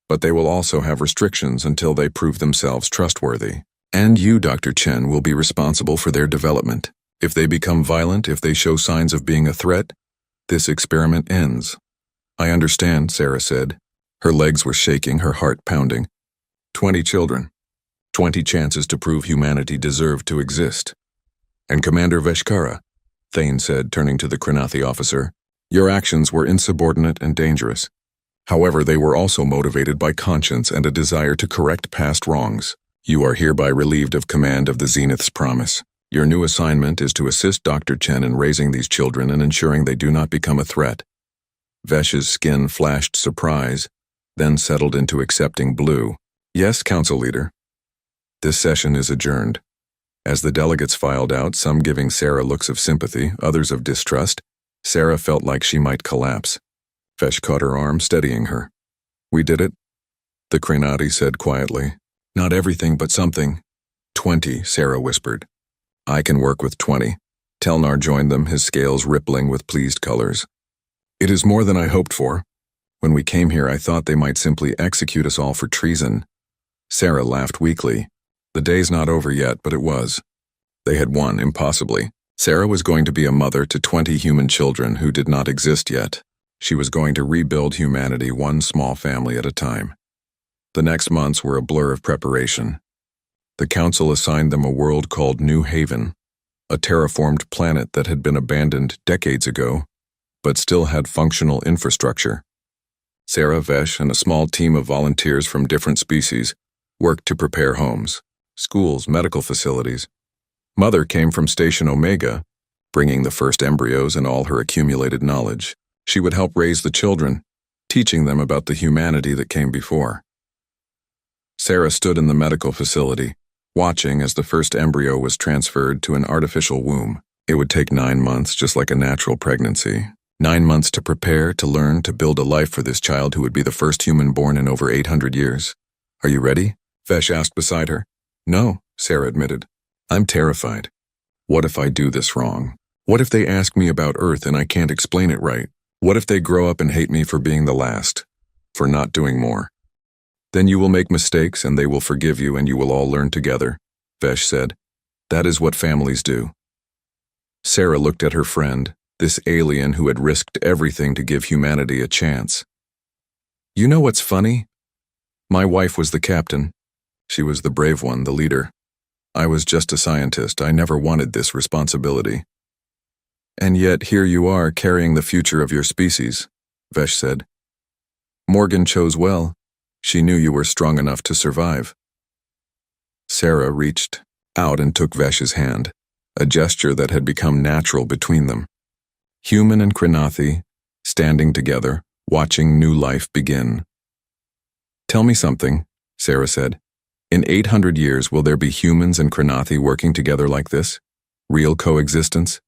but they will also have restrictions until they prove themselves trustworthy. And you, Dr. Chen, will be responsible for their development. If they become violent, if they show signs of being a threat, this experiment ends. I understand, Sarah said. Her legs were shaking, her heart pounding. 20 children. 20 chances to prove humanity deserved to exist. And Commander Veshkara, Thane said, turning to the Krenathi officer, your actions were insubordinate and dangerous. However, they were also motivated by conscience and a desire to correct past wrongs. You are hereby relieved of command of the Zenith's promise. Your new assignment is to assist Dr. Chen in raising these children and ensuring they do not become a threat. Vesh's skin flashed surprise, then settled into accepting blue. Yes, Council Leader. This session is adjourned. As the delegates filed out, some giving Sarah looks of sympathy, others of distrust, Sarah felt like she might collapse. Vesh caught her arm, steadying her. We did it, the Krenathi said quietly. Not everything, but something. 20, Sarah whispered. I can work with 20. Telnar joined them, his scales rippling with pleased colors. It is more than I hoped for. When we came here, I thought they might simply execute us all for treason. Sarah laughed weakly. The day's not over yet, but it was. They had won, impossibly. Sarah was going to be a mother to 20 human children who did not exist yet. She was going to rebuild humanity one small family at a time. The next months were a blur of preparation. The council assigned them a world called New Haven, a terraformed planet that had been abandoned decades ago, but still had functional infrastructure. Sarah, Vesh, and a small team of volunteers from different species worked to prepare homes, schools, medical facilities. Mother came from Station Omega, bringing the first embryos and all her accumulated knowledge. She would help raise the children, teaching them about the humanity that came before. Sarah stood in the medical facility, watching as the first embryo was transferred to an artificial womb. It would take 9 months, just like a natural pregnancy. 9 months to prepare, to learn, to build a life for this child who would be the first human born in over 800 years. Are you ready? Vesh asked beside her. No, Sarah admitted. I'm terrified. What if I do this wrong? What if they ask me about Earth and I can't explain it right? What if they grow up and hate me for being the last, for not doing more? Then you will make mistakes and they will forgive you and you will all learn together, Vesh said. That is what families do. Sarah looked at her friend, this alien who had risked everything to give humanity a chance. You know what's funny? My wife was the captain. She was the brave one, the leader. I was just a scientist. I never wanted this responsibility. And yet here you are carrying the future of your species, Vesh said. Morgan chose well. She knew you were strong enough to survive. Sarah reached out and took Vesh's hand, a gesture that had become natural between them. Human and Krenathi, standing together, watching new life begin. Tell me something, Sarah said. In 800 years, will there be humans and Krenathi working together like this? Real coexistence?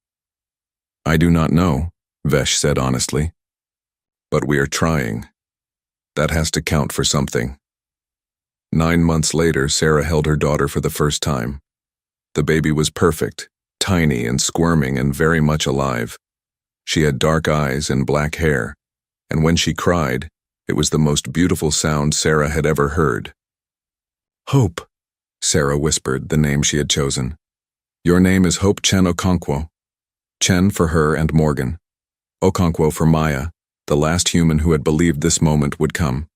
I do not know, Vesh said honestly. But we are trying. That has to count for something. 9 months later, Sarah held her daughter for the first time. The baby was perfect, tiny and squirming and very much alive. She had dark eyes and black hair, and when she cried, it was the most beautiful sound Sarah had ever heard. Hope, Sarah whispered the name she had chosen. Your name is Hope Chen Okonkwo. Chen for her and Morgan. Okonkwo for Maya, the last human who had believed this moment would come.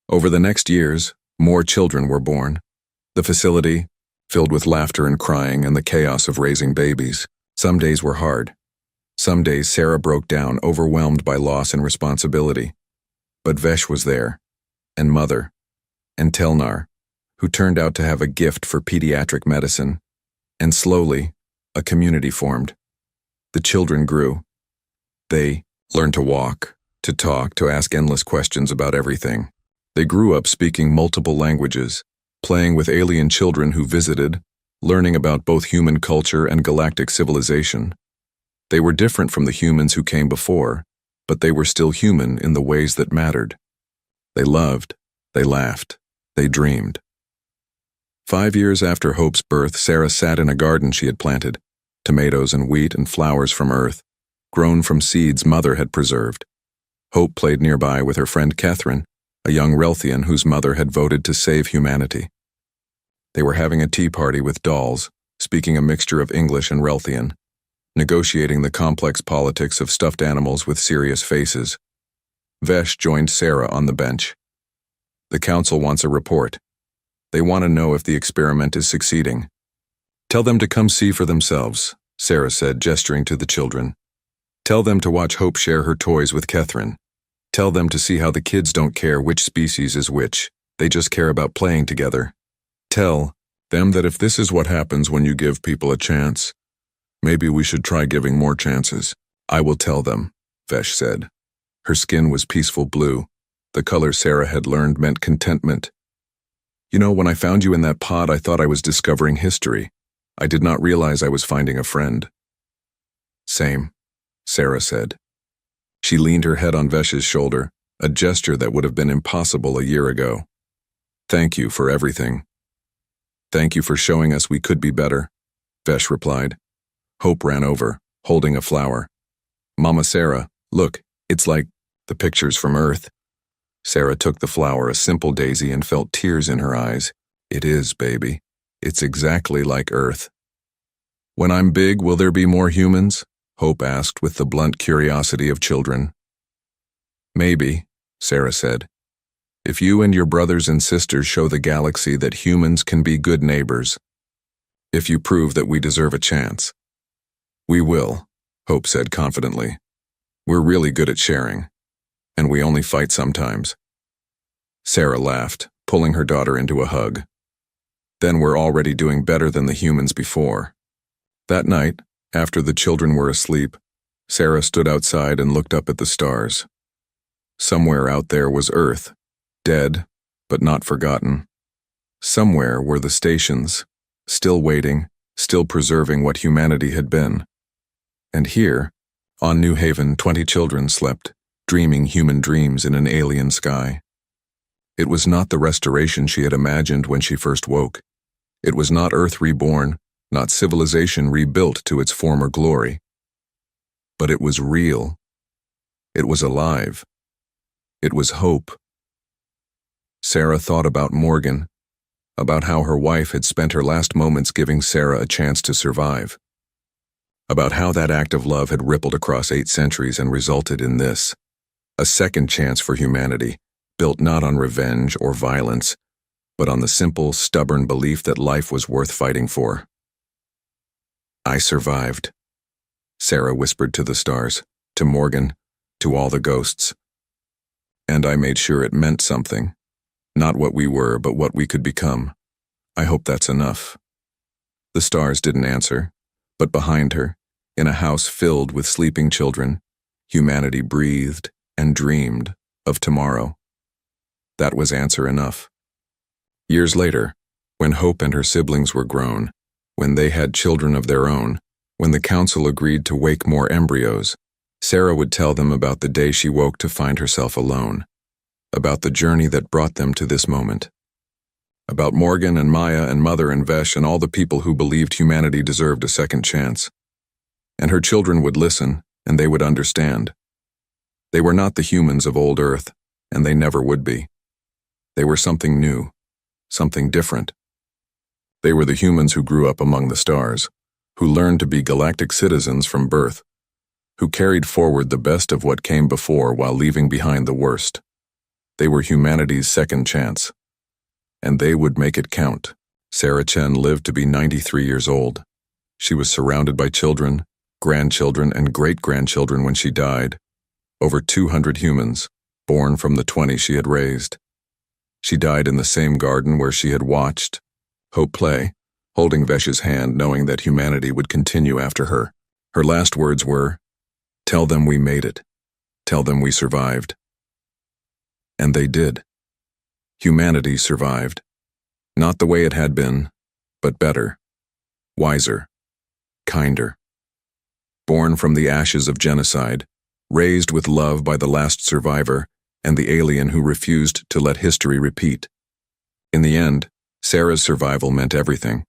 Over the next years, more children were born. The facility, filled with laughter and crying and the chaos of raising babies. Some days were hard. Some days Sarah broke down, overwhelmed by loss and responsibility. But Vesh was there, and Mother, and Telnar, who turned out to have a gift for pediatric medicine, and slowly, a community formed. The children grew. They learned to walk, to talk, to ask endless questions about everything. They grew up speaking multiple languages, playing with alien children who visited, learning about both human culture and galactic civilization. They were different from the humans who came before, but they were still human in the ways that mattered. They loved, they laughed, they dreamed. 5 years after Hope's birth, Sarah sat in a garden she had planted, tomatoes and wheat and flowers from earth, grown from seeds Mother had preserved. Hope played nearby with her friend Catherine, a young Relthian whose mother had voted to save humanity. They were having a tea party with dolls, speaking a mixture of English and Relthian, negotiating the complex politics of stuffed animals with serious faces. Vesh joined Sarah on the bench. The council wants a report. They want to know if the experiment is succeeding. Tell them to come see for themselves, Sarah said, gesturing to the children. Tell them to watch Hope share her toys with Catherine. Tell them to see how the kids don't care which species is which. They just care about playing together. Tell them that if this is what happens when you give people a chance, maybe we should try giving more chances. I will tell them, Vesh said. Her skin was peaceful blue. The color Sarah had learned meant contentment. You know, when I found you in that pod, I thought I was discovering history. I did not realize I was finding a friend. Same, Sarah said. She leaned her head on Vesh's shoulder, a gesture that would have been impossible a year ago. Thank you for everything. Thank you for showing us we could be better, Vesh replied. Hope ran over, holding a flower. Mama Sarah, look, it's like the pictures from Earth. Sarah took the flower, a simple daisy, and felt tears in her eyes. It is, baby. It's exactly like Earth. When I'm big, will there be more humans? Hope asked with the blunt curiosity of children. Maybe, Sarah said. If you and your brothers and sisters show the galaxy that humans can be good neighbors. If you prove that we deserve a chance. We will, Hope said confidently. We're really good at sharing. And we only fight sometimes. Sarah laughed, pulling her daughter into a hug. Then we're already doing better than the humans before. That night, after the children were asleep, Sarah stood outside and looked up at the stars. Somewhere out there was Earth, dead, but not forgotten. Somewhere were the stations, still waiting, still preserving what humanity had been. And here, on New Haven, 20 children slept, dreaming human dreams in an alien sky. It was not the restoration she had imagined when she first woke. It was not Earth reborn, not civilization rebuilt to its former glory. But it was real. It was alive. It was hope. Sarah thought about Morgan, about how her wife had spent her last moments giving Sarah a chance to survive, about how that act of love had rippled across 8 centuries and resulted in this, a second chance for humanity, built not on revenge or violence, but on the simple, stubborn belief that life was worth fighting for. I survived, Sarah whispered to the stars, to Morgan, to all the ghosts. And I made sure it meant something, not what we were, but what we could become. I hope that's enough. The stars didn't answer, but behind her, in a house filled with sleeping children, humanity breathed and dreamed of tomorrow. That was answer enough. Years later, when Hope and her siblings were grown, when they had children of their own, when the council agreed to wake more embryos, Sarah would tell them about the day she woke to find herself alone, about the journey that brought them to this moment, about Morgan and Maya and Mother and Vesh and all the people who believed humanity deserved a second chance. And her children would listen, and they would understand. They were not the humans of old Earth, and they never would be. They were something new, something different. They were the humans who grew up among the stars, who learned to be galactic citizens from birth, who carried forward the best of what came before while leaving behind the worst. They were humanity's second chance. And they would make it count. Sarah Chen lived to be 93 years old. She was surrounded by children, grandchildren, and great-grandchildren when she died. Over 200 humans, born from the 20 she had raised. She died in the same garden where she had watched Hope play, holding Vesh's hand, knowing that humanity would continue after her. Her last words were, "Tell them we made it. Tell them we survived." And they did. Humanity survived. Not the way it had been, but better, wiser, kinder. Born from the ashes of genocide, raised with love by the last survivor and the alien who refused to let history repeat. In the end, Sarah's survival meant everything.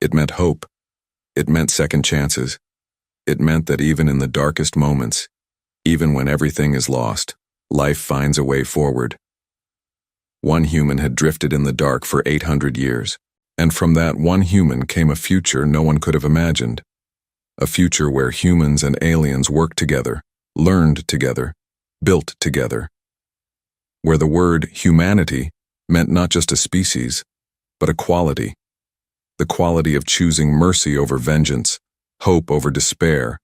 It meant hope. It meant second chances. It meant that even in the darkest moments, even when everything is lost, life finds a way forward. One human had drifted in the dark for 800 years, and from that one human came a future no one could have imagined. A future where humans and aliens worked together, learned together, built together. Where the word humanity meant not just a species, but a quality. The quality of choosing mercy over vengeance, hope over despair,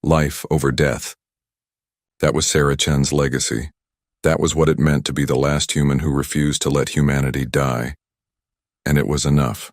life over death. That was Sarah Chen's legacy. That was what it meant to be the last human who refused to let humanity die. And it was enough.